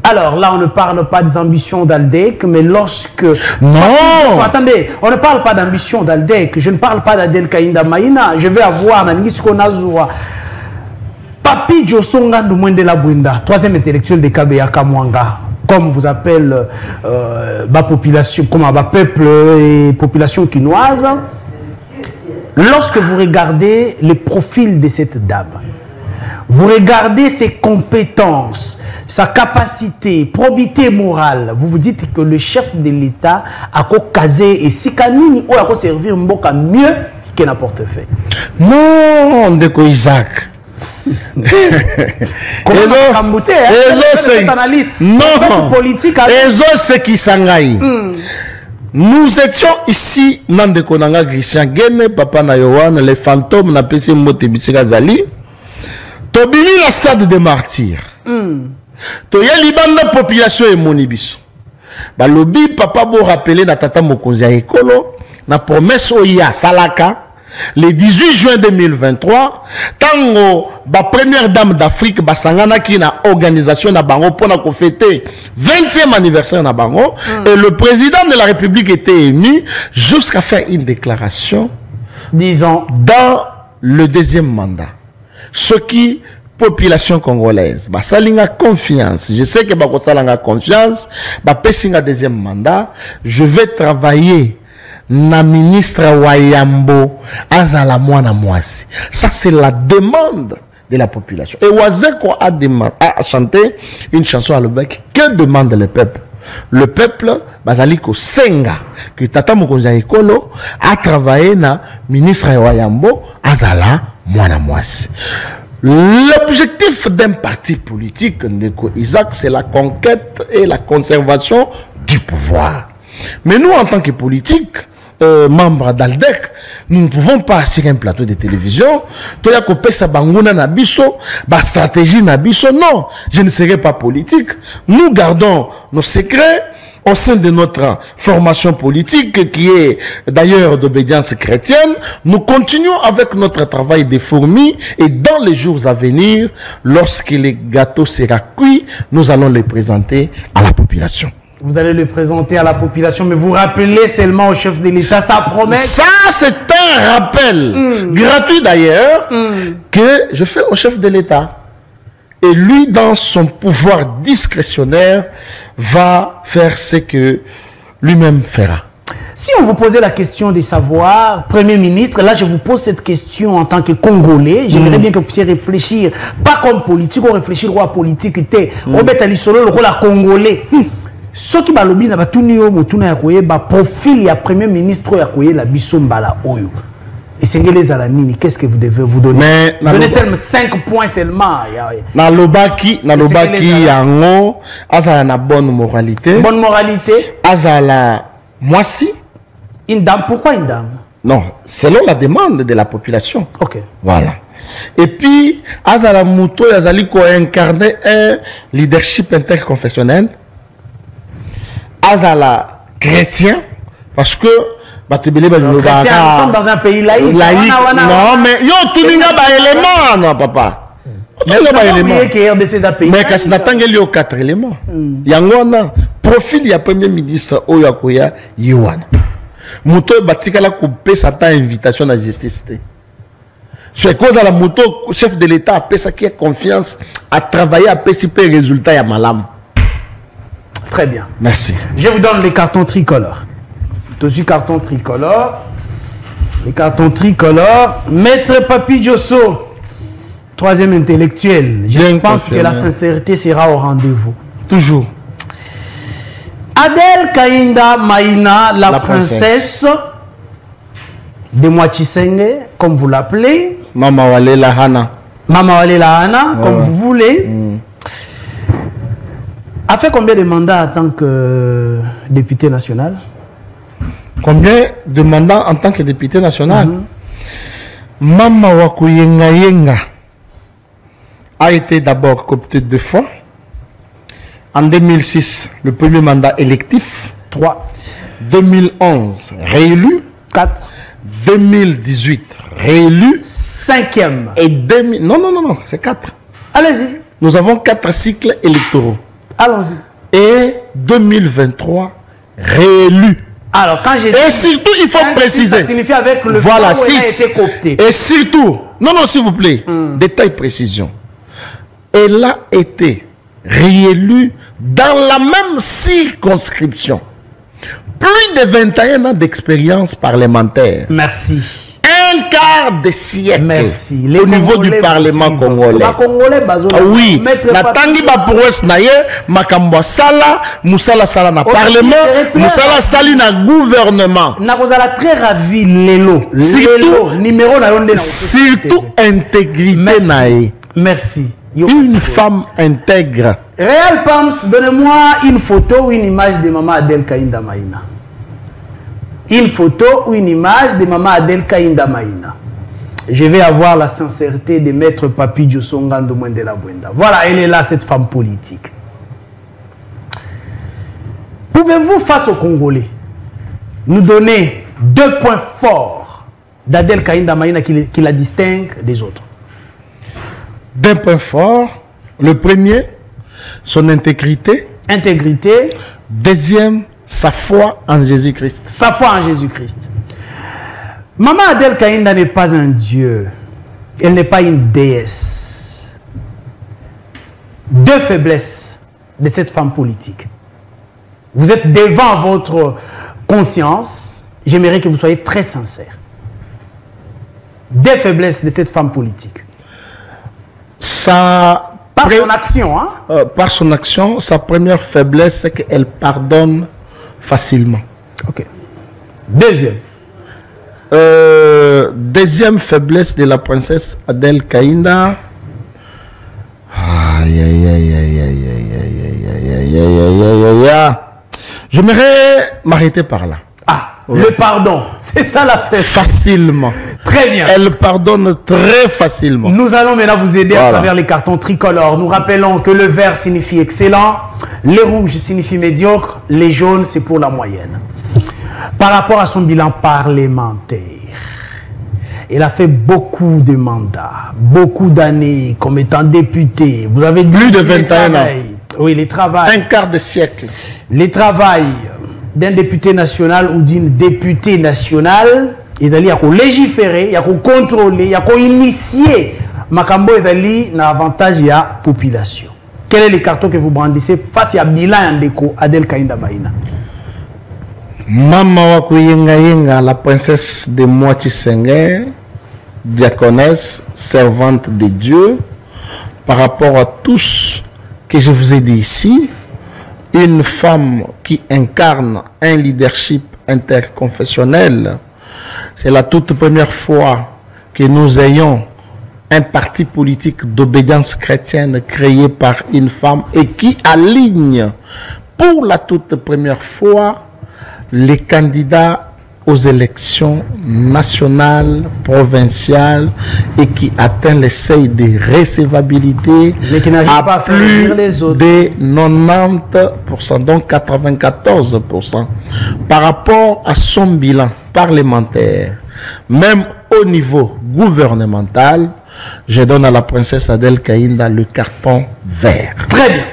Alors là, on ne parle pas des ambitions d'Aldec, mais lorsque... Non. Attendez, on ne parle pas d'ambition d'Aldec. Je ne parle pas d'Adel Kaïnda Maïna. Je vais avoir Nangisco Nazua. Papi Djosonga Ndumwendela Bwenda, troisième intellectuel de Kabeya Kamwanga, comme vous appelle ma population, comme ma peuple et population quinoise. Lorsque vous regardez le profil de cette dame, vous regardez ses compétences, sa capacité, probité morale, vous vous dites que le chef de l'État a casé et sikanini ou a servir Mboka mieux que n'importe fait. Non, Ndeko Isaac. Nous étions ici, Nandeko Nanga Christian Gene, Papa na Yohan, les fantômes, na PC Mbote Bitsika Zali. Tobini la stade de martyrs. Toya libanda population et monibiso. Ba lobi papa bo rappeler na tata mokonzi ekolo na promesse oya salaka le 18 juin 2023 tango ba première dame d'Afrique basangana ki na organisation na bango pour na ko fêter 20e anniversaire na bango et le président de la République était ému jusqu'à faire une déclaration disons dans le deuxième mandat. Ce qui population congolaise bah salinga confiance, je sais que bah salanga confiance bah pesinga deuxième mandat, je vais travailler na ministre Wayambo azala mwana mwasi. Ça c'est la demande de la population. Et Wazeko a chanté une chanson à l'Obec. Que demande le peuple? Le peuple, Bazaliko Senga, que Tata Mokonza Ekolo a travaillé na ministre Wayambo, Azala, Mwana Mwasi. L'objectif d'un parti politique, Ndeko Isaac, c'est la conquête et la conservation du pouvoir. Mais nous, en tant que politiques, membres d'Aldec, nous ne pouvons pas sur un plateau de télévision, toya kopesa banguna na biso, ba stratégie na biso. Non, je ne serai pas politique. Nous gardons nos secrets au sein de notre formation politique qui est d'ailleurs d'obédience chrétienne. Nous continuons avec notre travail de fourmis et dans les jours à venir, lorsque les gâteaux seront cuits, nous allons les présenter à la population. Vous allez le présenter à la population, mais vous rappelez seulement au chef de l'État sa promesse. Ça, c'est un rappel gratuit d'ailleurs que je fais au chef de l'État. Et lui, dans son pouvoir discrétionnaire, va faire ce que lui-même fera. Si on vous posait la question de savoir, Premier ministre, là je vous pose cette question en tant que Congolais, j'aimerais bien que vous puissiez réfléchir, pas comme politique, on réfléchit à politique, on met à l'isolo le rôle à Congolais. Ce qui va lobby n'a pas tout niveau motuna ya koyeba profil ya premier ministre ya koyela biso mbala oyo. Et c'est les alanini, qu'est-ce que vous devez vous donner? Donnez 5 points seulement. Na lobaki yango azala na bonne moralité. Bonne moralité. Azala mwasi. Une dame, pourquoi une dame? Non, selon la demande de la population. OK. Voilà. Et puis azala muto yazali ko incarner un leadership interconfessionnel. Azala chrétien, parce que nous sommes dans un pays laïque. Non, mais yo tout le monde a élément, non papa. Mais quand on attend qu'il y a 4 éléments. Yangona profil ya premier ministre Oyakoya Yowana. Muto batika la couper sa ta invitation à justice. C'est cause à la moto chef de l'État a ça qui a confiance à travailler à participer résultat ya malam. Très bien. Merci. Je vous donne les cartons tricolores. Aussi carton tricolore. Les cartons tricolores. Maître Papi Diosso, troisième intellectuel. Je pense que la sincérité sera au rendez-vous. Toujours. Adel Kainda Maïna, la princesse de Mwachisenge, comme vous l'appelez. Mama Walela Hana. Mama Walela Hana, comme vous voulez. A fait combien de mandats en tant que député national? Combien de mandats en tant que député national? Mama Wakuyenga Yenga a été d'abord coopté 2 fois. En 2006, le premier mandat électif. 3. 2011, réélu. 4. 2018, réélu. 5e. Et 2000... Non, c'est 4. Allez-y. Nous avons 4 cycles électoraux. Allons-y. Et 2023, réélu. Alors, quand j'ai dit... Et surtout, il faut préciser. Ça signifie avec le voilà, temps où il a été coopté. Et surtout, non, s'il vous plaît, détail, précision. Elle a été réélue dans la même circonscription. Plus de 21 ans d'expérience parlementaire. Merci. Un quart de siècle. Merci. Au niveau du Parlement congolais. Oui. Natangi ba prouesse naye, makambo sala, musala sala na Parlement, musala sali na gouvernement. Nakozala très ravi lelo. Surtout numéro na yonde na. Surtout intégrité naye. Merci. Une femme intègre. Réal Pams, donnez-moi une photo ou une image de Maman Adel Kainda Maïna. Une photo ou une image de Maman Adel Kainda Maïna. Je vais avoir la sincérité de Maître Papi Diosso Ngando Mandela Bwenda. Voilà, elle est là, cette femme politique. Pouvez-vous, face aux Congolais, nous donner 2 points forts d'Adel Kainda Maïna qui la distingue des autres? 2 points forts. Le premier, son intégrité. Intégrité. Deuxième, sa foi en Jésus-Christ. Sa foi en Jésus-Christ. Maman Adel Kainda n'est pas un dieu. Elle n'est pas une déesse. 2 faiblesses de cette femme politique. Vous êtes devant votre conscience. J'aimerais que vous soyez très sincère. 2 faiblesses de cette femme politique. Sa Par son action, hein? Par son action, sa première faiblesse, c'est qu'elle pardonne facilement. Ok. Deuxième. Deuxième faiblesse de la princesse Adel Kaïnda. J'aimerais m'arrêter par là. Ah, le pardon, c'est ça la faiblesse. Facilement. Très bien. Elle pardonne très facilement. Nous allons maintenant vous aider à travers les cartons tricolores. Nous rappelons que le vert signifie excellent, les rouges signifient médiocre, les jaunes c'est pour la moyenne. Par rapport à son bilan parlementaire, elle a fait beaucoup de mandats, beaucoup d'années comme étant députée. Vous avez dit plus de 21 ans. Oui, les travails. Un quart de siècle. Les travails d'un député national ou d'une députée nationale, il y a légiférer, il y a contrôler, il y a initier. Makambo ezali na avantage de la population. Quel est le carton que vous brandissez face à bilan de Adel Kaïnda Maïna? Mama Wakuyenga, la princesse de Moachi Senghor, diaconesse, servante de Dieu, par rapport à tous que je vous ai dit ici, une femme qui incarne un leadership interconfessionnel. C'est la toute première fois que nous ayons un parti politique d'obédience chrétienne créé par une femme et qui aligne pour la toute première fois les candidats aux élections nationales, provinciales et qui atteint le seuil de recevabilité à plus de 90%, donc 94%. Par rapport à son bilan parlementaire, même au niveau gouvernemental, je donne à la princesse Adel Kaïnda le carton vert. Très bien.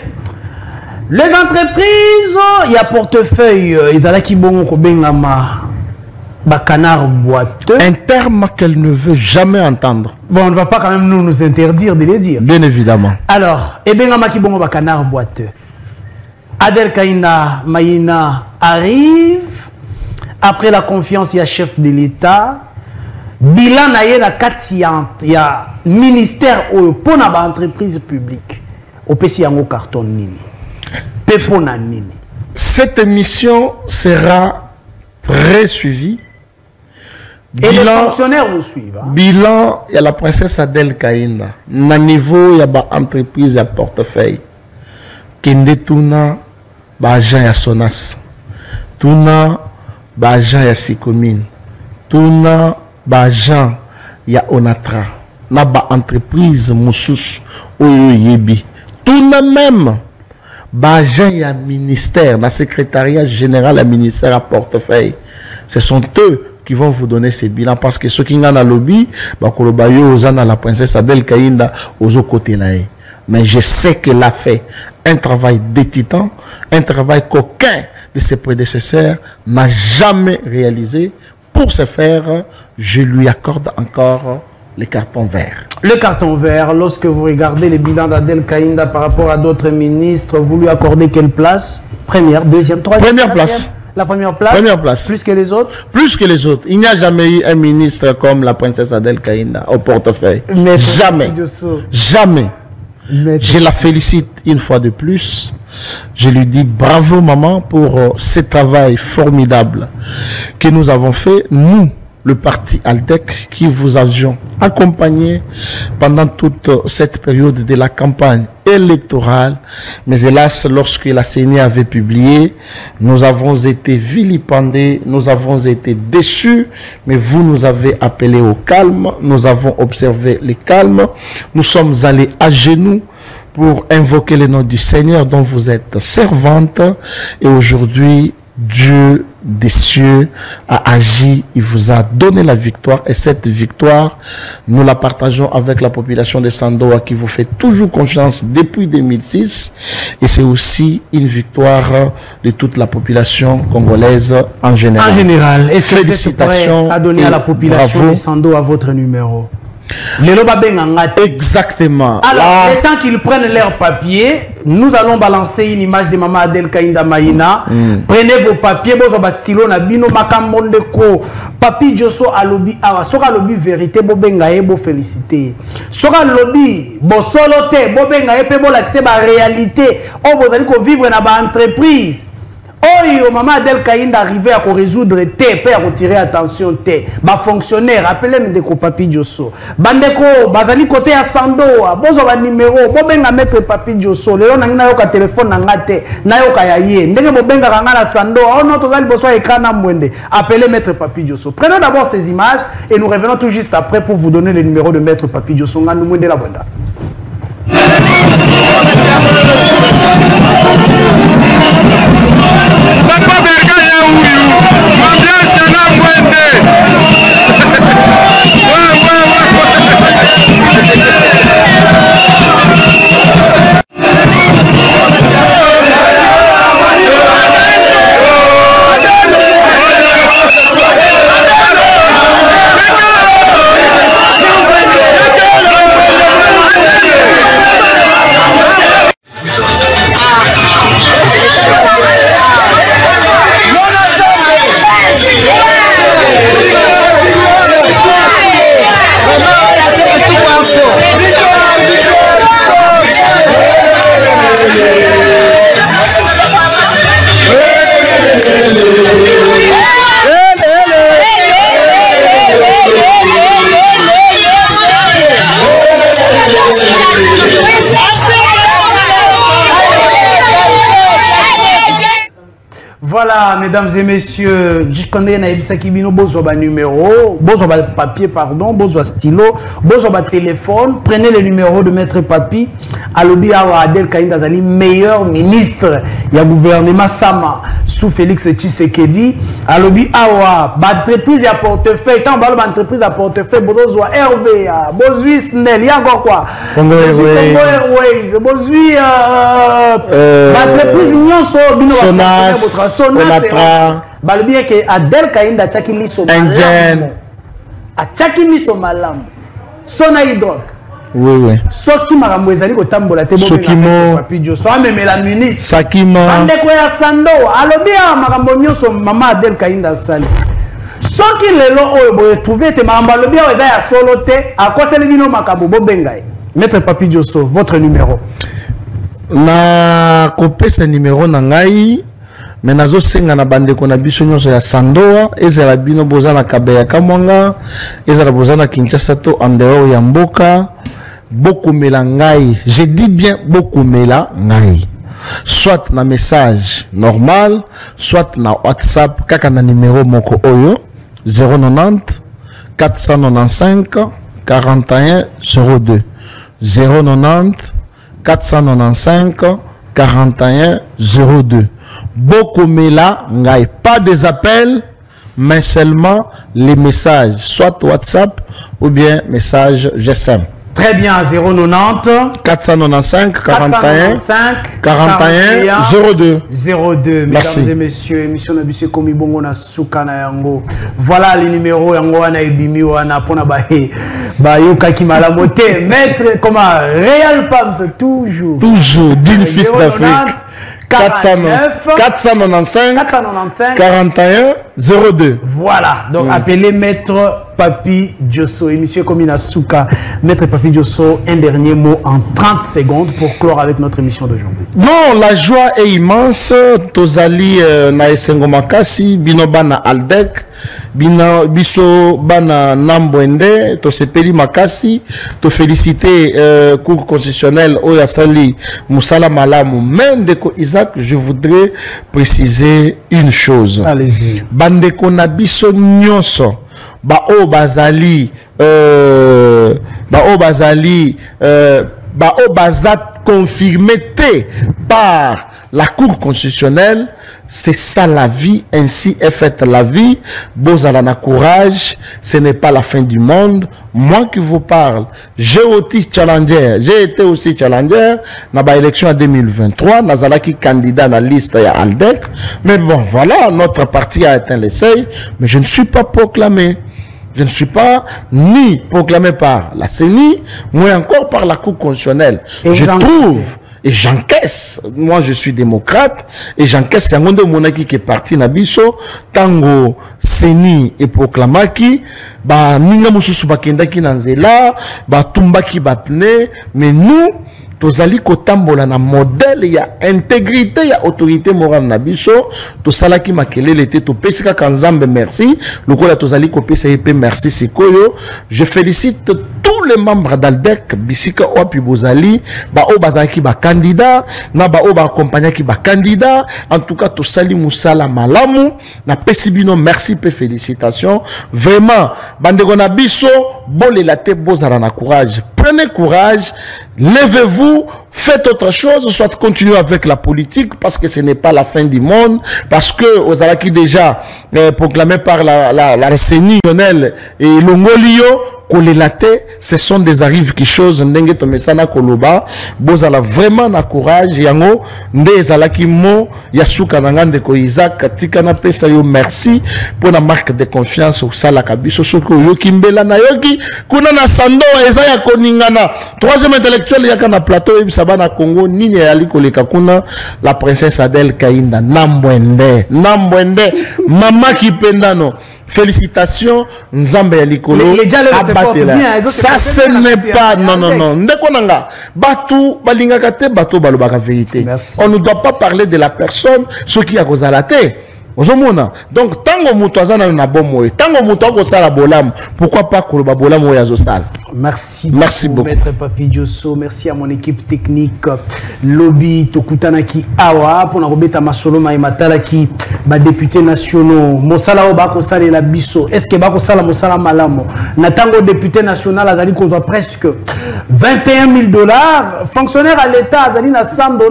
Les entreprises, il y a portefeuille, ils ont qui bon canard boiteux. Un terme qu'elle ne veut jamais entendre. Bon, on ne va pas quand même nous interdire de les dire. Bien évidemment. Alors, qui bon canard boiteux. Adel Kaïnda Maïna arrive. Après la confiance, il y a chef de l'État. Bilan il y a ministère pour l'entreprise publique. Au PC carton nini. Cette émission sera très suivie. Et les fonctionnaires vous suivent. Hein? Bilan, il y a la princesse Adel Kaïnda. Na niveau, il y a une entreprise à portefeuille. Kende Tuna, agent ya Sonas. Tuna, agent ya Sikomine. Tuna, agent ya Onatra. Na ba entreprise Moussous, Oyo Yebi. Tuna même, agent ya ministère, na secrétariat général à ministère à portefeuille. Ce sont eux qui vont vous donner ces bilans parce que ceux qui ont dans le lobby, la princesse Adel Kaïnda aux côtés là. Mais je sais qu'elle a fait un travail de titan, un travail qu'aucun de ses prédécesseurs n'a jamais réalisé. Pour ce faire, je lui accorde encore le carton vert. Le carton vert, lorsque vous regardez les bilans d'Adel Kaïnda par rapport à d'autres ministres, vous lui accordez quelle place? Première, deuxième, troisième? Première place. La première place? Première place. Plus que les autres? Plus que les autres. Il n'y a jamais eu un ministre comme la princesse Adel Kaïnda au portefeuille. Jamais. Jamais. Je la félicite une fois de plus. Je lui dis bravo maman pour ce travail formidable que nous avons fait. Nous, le parti Altec, qui vous avions accompagné pendant toute cette période de la campagne électorale. Mais hélas, lorsque la CENI avait publié, nous avons été vilipendés, nous avons été déçus, mais vous nous avez appelés au calme, nous avons observé le calme, nous sommes allés à genoux pour invoquer le nom du Seigneur dont vous êtes servante, et aujourd'hui, Dieu des cieux a agi, il vous a donné la victoire, et cette victoire, nous la partageons avec la population de Sandoa qui vous fait toujours confiance depuis 2006, et c'est aussi une victoire de toute la population congolaise en général. En général, est-ce que félicitations vous êtes prêt à donner à la population de Sandoa votre numéro? Exactement. Alors, le temps qu'ils prennent leur papier, nous allons balancer une image de Maman Adel Kaïnda Maïna. Prenez vos papiers, vos stylos, nabino makambondeko, Papi Diosso a lobby awa soka lobby vérité bobenga ye bo félicité soka lobby bo soloté bobenga ye pe bo l'accès ba réalité o bozali ko vivre na ba entreprise oyo maman Adel Kainda arrivé à résoudre té pe à retirer attention té ba fonctionnaire appelez me de ko Papi Diosso bandeko bazali côté ya Sandoa bozo ba numéro bobenga maître Papi Diosso lelo na yo ka téléphone na ngate na yo ka ya ye ndenge bobenga kanga na Sandoa on notre zali boso écran na mwende appelez maître Papi Diosso. Prenons d'abord ces images et nous revenons tout juste après pour vous donner le numéro de maître Papi Diosso nganu mwende la banda. Papa Bergaya huyu mwambie na mwende. Voilà, mesdames et messieurs, je connais Naïbisa Kibino, bozoba numéro, bozoba papier, pardon, bozoba stylo, bozoba téléphone. Prenez le numéro de Maître Papi. Alobi Awa Adel Kainda Zali, meilleur ministre. Il y a gouvernement Sama sous Félix Tshisekedi. Alobi Awa, entreprise à portefeuille. Tant bas l'entreprise à portefeuille, bozoba RVA, bozui Snell, il y a encore quoi? Congo Airways, bozui entreprise Nyonso, Sonas. Sonatra balobia ke Adel Kainda chaki liso malamu a chaki liso malamu sona hydroc oui soki makambo ezali kotambola te Sokimo Papi Diosso amemela ministre Sakima bandeko ya Sandoa alobia makambo nyonso mama Adel Kainda sali soki lelo oyo boye trouver te makambo alobia eza ya solo te akoseli bino makambo bobenga Maître Papi Diosso votre numéro na kopesa numéro na ngai mais nazo senga na bandeko na biso nyonso ya Sandoa ezala bino bozana Kabeya Kamwanga ezala bozana Kinshasa to en dehors ya mboka bokumela ngai, je dis bien bokumela ngai, soit na message normal soit na WhatsApp kaka na numéro moko oyo 090 495 41 02 090 495 41 02. Bokomela ngai, pas des appels mais seulement les messages, soit WhatsApp ou bien message GSM. Très bien, 090 495 41 41 02 02. Merci. Mesdames et messieurs, émission Nabissé Komi Bongo na Soukana Yango. Voilà les numéros Yango wana ebimi wana pona ba yoka ki malamote maître comment Real Pams toujours d'une fils d'Afrique 495 41 02. Voilà, donc appelez Maître Papi Diosso, émission comme Inasuka. Maître Papi Diosso, un dernier mot en 30 secondes pour clore avec notre émission d'aujourd'hui. Non, la joie est immense. Tozali na esengo makasi bino bana Aldec, biso bana Nambwende, to sepeli makasi, to féliciter cour constitutionnel oya sali Musala Malamu. Mendeko Isaac, je voudrais préciser une chose. Allez-y. Bandeko na biso nyonso ba o bazali confirmé par la Cour constitutionnelle. C'est ça la vie, ainsi est faite la vie. Bozalana courage, ce n'est pas la fin du monde. Moi qui vous parle, j'ai été aussi challenger dans la élection en 2023. Nazalaki candidat dans la liste à Aldec. Mais bon, voilà, notre parti a atteint les seuils, mais je ne suis pas proclamé. Je ne suis pas ni proclamé par la CENI, ni encore par la Cour constitutionnelle. Je trouve et j'encaisse. Moi, je suis démocrate et j'encaisse. Yangonde monaki qui est parti nabiso tango seni et proclamaki ba ninga mususu bakendaki nanzela ba tumbaki ba pne, mais nous tozali kotambola na modèle ya intégrité ya autorité morale na biso to salaki makelele te to pesika kanzambe merci lokola tozali kopesa epé merci sikoyo. Je félicite tous les membres d'Aldec bisika opi bozali ba o bazaki ba candidat na ba o ba accompagnaki ba candidat. En tout cas to sali musala malamu na pesibino merci pe félicitations vraiment bandeko na biso bolela te bozala na courage, prenez courage, levez-vous, faites autre chose, soit continuez avec la politique parce que ce n'est pas la fin du monde, parce que aux Alaki déjà proclamé par la CENI et Longolio, ce sont des arrives qui chose ndenge tomesana koloba bozala vraiment na courage yango nde ezalaki mo ya suka na ngande ko Isaac tika na pesa yo merci pour la marque de confiance au sala kabiso soko yo kimbela na yoki kuna na sando eza ya koningana troisième intellectuel ya kana plateau et sabana Congo nini ya liko leka kuna la princesse Adèle Kainda Nambwende mama kipendano. Félicitations, Nzambe ya likolo. Ça ce n'est pas non. Ndekonanga, batu balingaka te batu balobaka vérité. On ne doit pas parler de la personne ce qui a causé la terre. Donc tango muto azana na bomo tango muto akosala bolamu pourquoi pas koloba bolamu ya zosala. Merci beaucoup Maître Papi Diosso, merci à mon équipe technique lobby tokutanaki awa pour na robeta masolo ma matala ki ba députés nationaux mosala o ba ko sala la biso est-ce que ba ko sala mosala malamo na tango député national azali ko presque $21 000 fonctionnaire à l'état azali na $100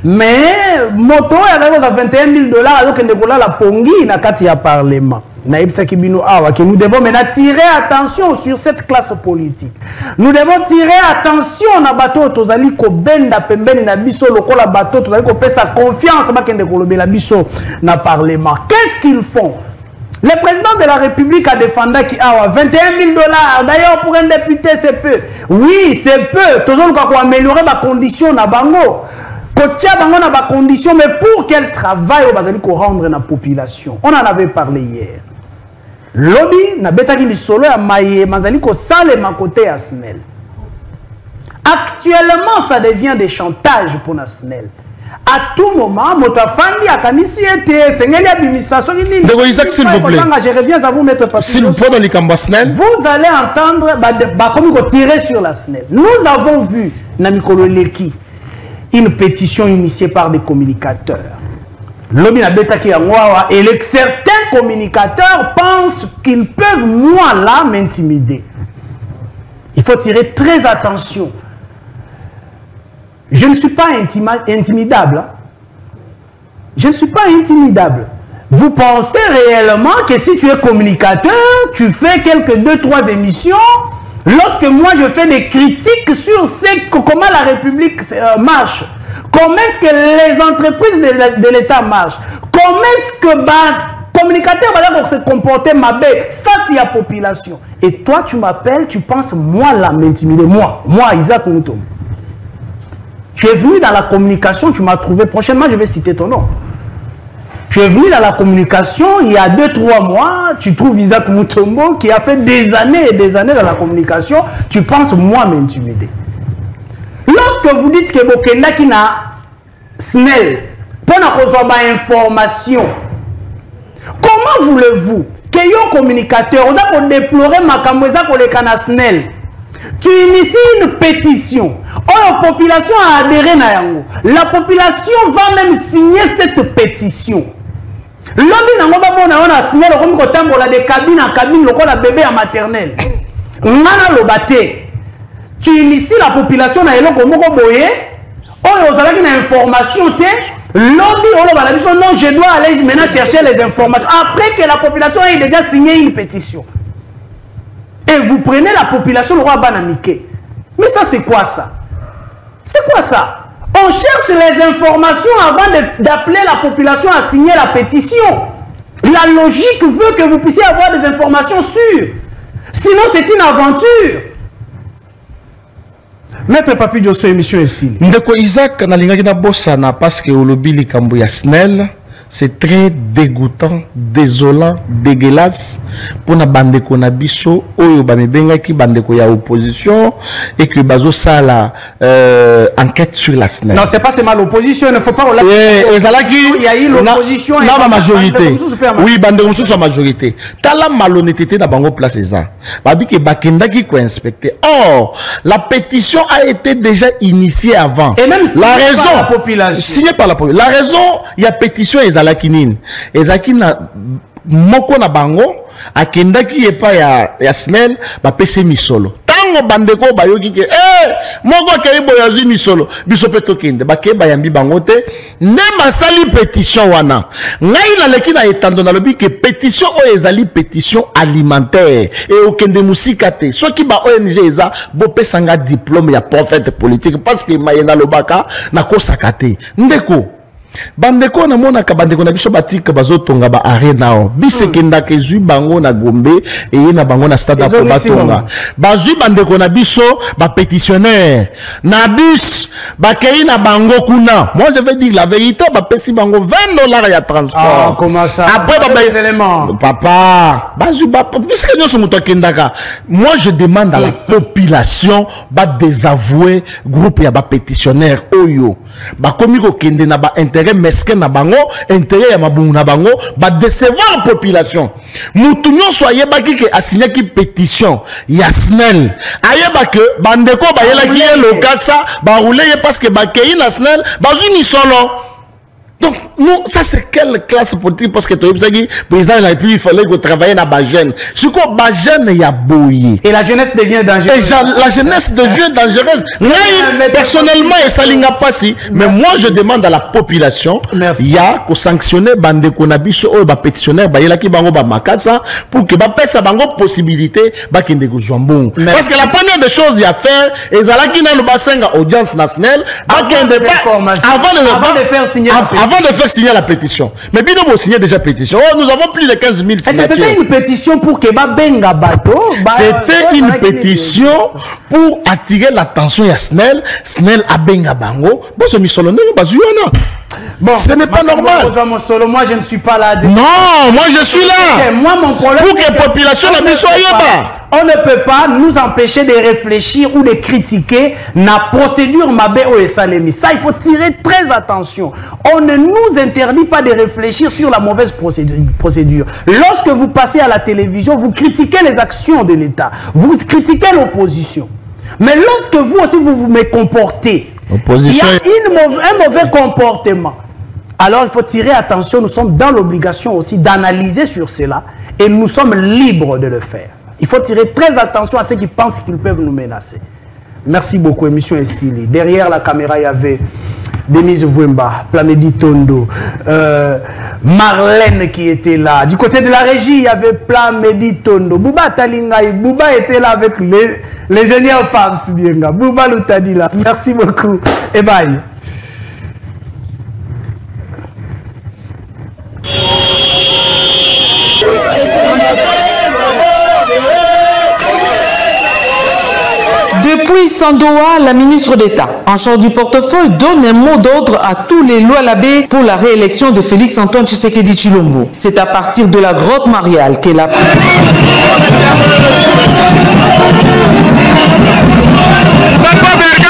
mais moto ya ko $21 000 alors que la pongi na kati ya parlement. Que nous devons maintenant tirer attention sur cette classe politique. Nous devons tirer attention na bateau tozali ko benda pembeni na biso lokola bateau tozali ko pesa confiance bakende kolobe la biso na parlement. Qu'est-ce qu'ils font? Le président de la République a défendu qui a $21 000. D'ailleurs, pour un député, c'est peu. Oui, c'est peu. Toujours qu'on améliorer les conditions na bango. Conditions, mais pour quel travail on va rendre la population? On en avait parlé hier. Lobby na betaki li solo ya maye manzali ko sale ma côté à SNEL. Actuellement, ça devient des chantages pour la SNEL. À tout moment, motafandi akanisi ete sengeli administration ni. S'il vous plaît. Je reviens à vous mettre pas. S'il vous plaît dans les cambas SNEL. Vous allez entendre comme tirer sur la SNEL. Nous avons vu na mikolo leki une pétition initiée par des communicateurs. Lobby na betaki ya ngwawa et certains communicateurs pensent qu'ils peuvent moi là m'intimider. Il faut tirer très attention. Je ne suis pas intimidable. Je ne suis pas intimidable. Vous pensez réellement que si tu es communicateur, tu fais quelques 2-3 émissions. Lorsque moi je fais des critiques sur comment la République marche, comment est-ce que les entreprises de l'État marchent, comment est-ce que les communicateurs vont se comporter face à la population. Et toi tu m'appelles, tu penses moi là m'intimider, moi Isaac Moutom. Tu es venu dans la communication, tu m'as trouvé, prochainement je vais citer ton nom. Tu es venu dans la communication il y a 2-3 mois, tu trouves Isaac Moutombo qui a fait des années et des années dans la communication, tu penses moi m'intimider. Lorsque vous dites que Bokenda qui n'a SNEL, pour recevoir information, comment voulez-vous que les communicateurs, vous avez déploré ma camouza pour les canaux SNEL, tu inities une pétition, la population a adhéré à yango. La population va même signer cette pétition. L'homme n'a pas bon à signer comme quand on a des cabines en cabine, le bébé en maternelle. On a le bâté. Tu inities la population à l'élo comme boye. On a une information. Lobby, non, je dois aller maintenant chercher les informations. Après que la population ait déjà signé une pétition. Et vous prenez la population, le roi Banamike. Mais ça, c'est quoi ça? C'est quoi ça? On cherche les informations avant d'appeler la population à signer la pétition. La logique veut que vous puissiez avoir des informations sûres. Sinon, c'est une aventure. Maître Papi Diosso, émission ici. Ndeko Isaac nalingaki na bosana parce que olobi likambo ya SNEL, c'est très dégoûtant, désolant, dégueulasse pour na bandeko na biso oyo bamebengaki bandeko ya opposition et que bazo sala enquête sur la SNEL. Non, c'est pas seulement l'opposition, il ne faut pas il y a eu l'opposition et la majorité. Oui, bandeko mususu la majorité. Tala malhonnêteté na bango place ça. Babi ke bakendaki ko inspecter. Or, la pétition a été déjà initiée avant. Et même la raison par la population. Signée par la population. La raison, il y a pétition ezalaki nini. Ezalaki na moko na bango akendaki epa ya SNEL ba pese misolo. Tango bandeko bayoki ke moko ke boyazi misolo biso pe tokende ba ke bayambi bango te ne basali pétition wana. Ngai na leki na etando na lobi ke pétition o ezali pétition alimentaire et okende musika te. Soki ba ONG eza bo pesanga diplôme ya prophète politique parce que mayena lobaka na kosaka te. Ndeko bandeko na mona ka bandeko na biso batika bazotonga ba arena o bisekenda ke zui bango na Gombe et na bango na stade pour batonga bazui bandeko na biso ba pétitionnaire na bus ba kei na bango kuna. Moi je vais dire la vérité, ba pesi bango $20 ya transport. Ah, comment ça? Après les éléments. Papa bazui ba biske nyoso muto kendaka. Moi je demande à la population ba désavouer groupe ya ba pétitionnaire oyo ba komi ko kende na ba intérêt mesquin na bango, intérêt ya mabungu na bango, ba décevoir la population. Moutounion soyez baki ke assigné qui pétition ya SNEL. Ayeba que bandeko ba yela ki le kasa ba rouler parce que ba kei na SNEL ba zuni solo. Donc, nous, ça c'est quelle classe politique? Parce que le président de la République, il fallait que travailler dans la jeune. Ce qu'on jeune, il y a bouillé. Et la jeunesse devient dangereuse. Et la jeunesse devient dangereuse. Personnellement, et ça n'a pas si. Mais moi, je demande à la population, il y a que sanctionner bande konabiso ou ba pétitionnaire, ba yela ki bango ba makasa pour que ba pesa bango possibilité ba kende go jambon. Parce que la première des choses il y a faire, et zala ki na le bassin audience nationale, avant de faire signer la pétition. Mais bien nous signer déjà pétition. Oh, nous avons plus de 15 000 signatures. C'était une pétition pour que Benga Bato. C'était une pétition pour attirer l'attention à SNEL. SNEL a Benga Bango. Bon, ce missolone, bon, ce n'est pas normal. Moi, je ne suis pas là. Non, moi je suis là. Moi, mon problème. Pour que la population ne soit pas. On ne peut pas nous empêcher de réfléchir ou de critiquer la procédure Mabé ou Salemi. Ça, il faut tirer très attention. On ne nous interdit pas de réfléchir sur la mauvaise procédure. Lorsque vous passez à la télévision, vous critiquez les actions de l'État. Vous critiquez l'opposition. Mais lorsque vous aussi, vous vous comportez, il y a un mauvais comportement. Alors, il faut tirer attention. Nous sommes dans l'obligation aussi d'analyser sur cela. Et nous sommes libres de le faire. Il faut tirer très attention à ceux qui pensent qu'ils peuvent nous menacer. Merci beaucoup, émission Essili. Derrière la caméra, il y avait Denise Vouemba, Plamedi Tondo, Marlène qui était là. Du côté de la régie, il y avait Plamedi Tondo. Bouba Talingaï, Bouba était là avec l'ingénieur Pams Bienga. Bouba Loutadila. Merci beaucoup. Et bye. Depuis Sandoa, la ministre d'État en charge du portefeuille donne un mot d'ordre à tous les Lualabé pour la réélection de Félix Antoine Tshisekedi Tshilombo. C'est à partir de la grotte mariale qu'elle a pris. Papa Berga